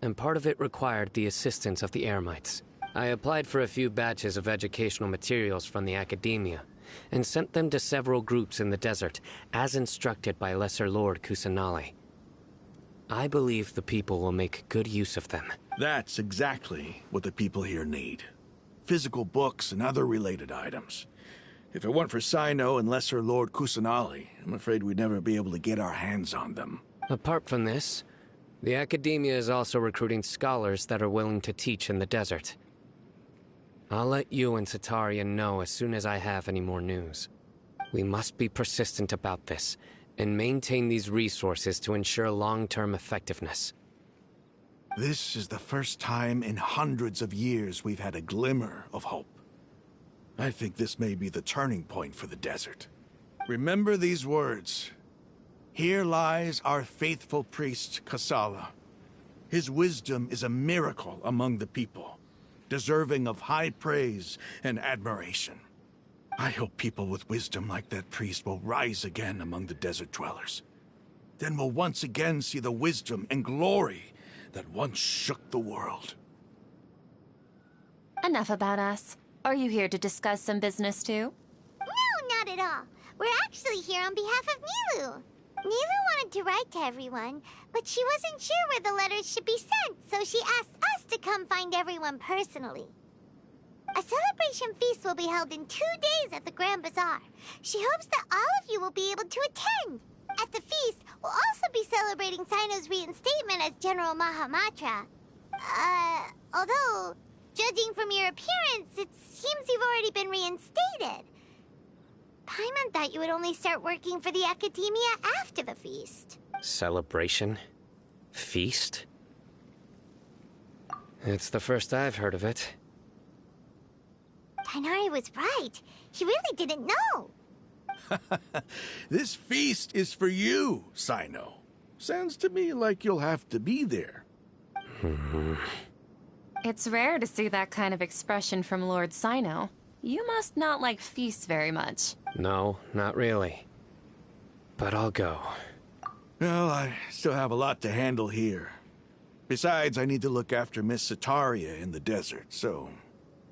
S: and part of it required the assistance of the Eremites. I applied for a few batches of educational materials from the Academia, and sent them to several groups in the desert, as instructed by Lesser Lord Kusanali. I believe the people will make good use of them.
T: That's exactly what the people here need. Physical books and other related items. If it weren't for Sino and Lesser Lord Kusanali, I'm afraid we'd never be able to get our hands on them.
S: Apart from this, the Academia is also recruiting scholars that are willing to teach in the desert. I'll let you and Sataria know as soon as I have any more news. We must be persistent about this, and maintain these resources to ensure long-term effectiveness.
T: This is the first time in hundreds of years we've had a glimmer of hope. I think this may be the turning point for the desert. Remember these words. Here lies our faithful priest, Kasala. His wisdom is a miracle among the people, deserving of high praise and admiration. I hope people with wisdom like that priest will rise again among the desert dwellers. Then we'll once again see the wisdom and glory that once shook the world.
Q: Enough about us. Are you here to discuss some business too?
A: No, not at all. We're actually here on behalf of Nilou. Nilou wanted to write to everyone, but she wasn't sure where the letters should be sent, so she asked us to come find everyone personally. A celebration feast will be held in 2 days at the Grand Bazaar. She hopes that all of you will be able to attend. At the feast, we'll also be celebrating Sino's reinstatement as General Mahamatra. Although, judging from your appearance, it seems you've already been reinstated. Paimon thought you would only start working for the Academia after the feast.
S: Celebration? Feast? It's the first I've heard of it.
A: Tighnari was right. He really didn't know.
T: This feast is for you, Sino. Sounds to me like you'll have to be there.
Q: It's rare to see that kind of expression from Lord Sino. You must not like feasts very much.
S: No, not really. But I'll go.
T: Well, I still have a lot to handle here. Besides, I need to look after Miss Sataria in the desert, so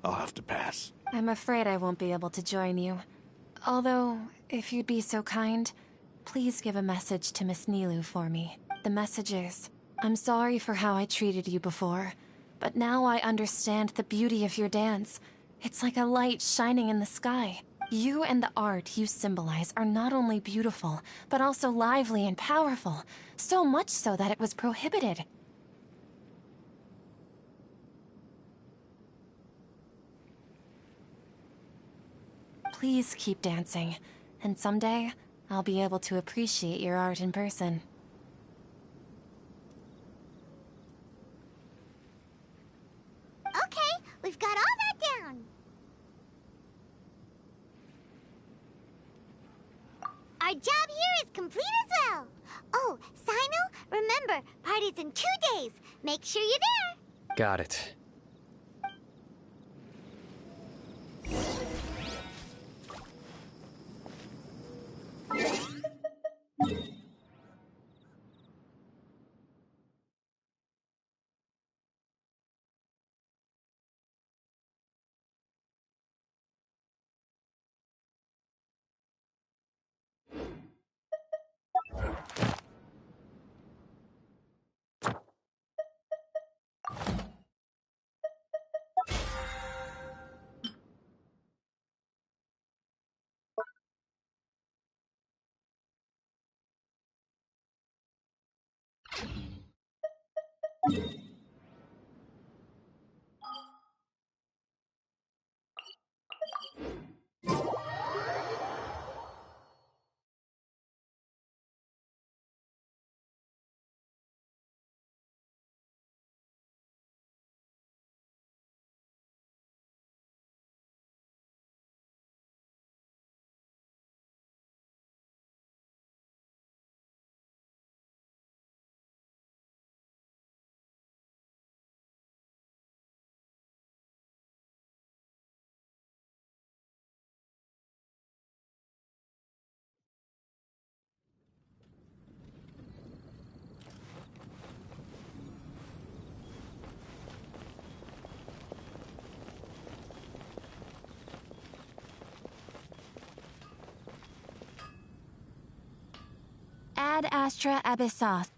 T: I'll have to pass.
Q: I'm afraid I won't be able to join you. Although, if you'd be so kind, please give a message to Miss Nilou for me. The message is, I'm sorry for how I treated you before, but now I understand the beauty of your dance. It's like a light shining in the sky. You and the art you symbolize are not only beautiful, but also lively and powerful, so much so that it was prohibited. Please keep dancing,
J: And someday, I'll be able to appreciate your art in person.
A: Okay, we've got all that down. Our job here is complete as well. Oh, Sino, remember, party's in 2 days. Make sure you're there.
S: Got it.
E: Ad Astra Abyssos.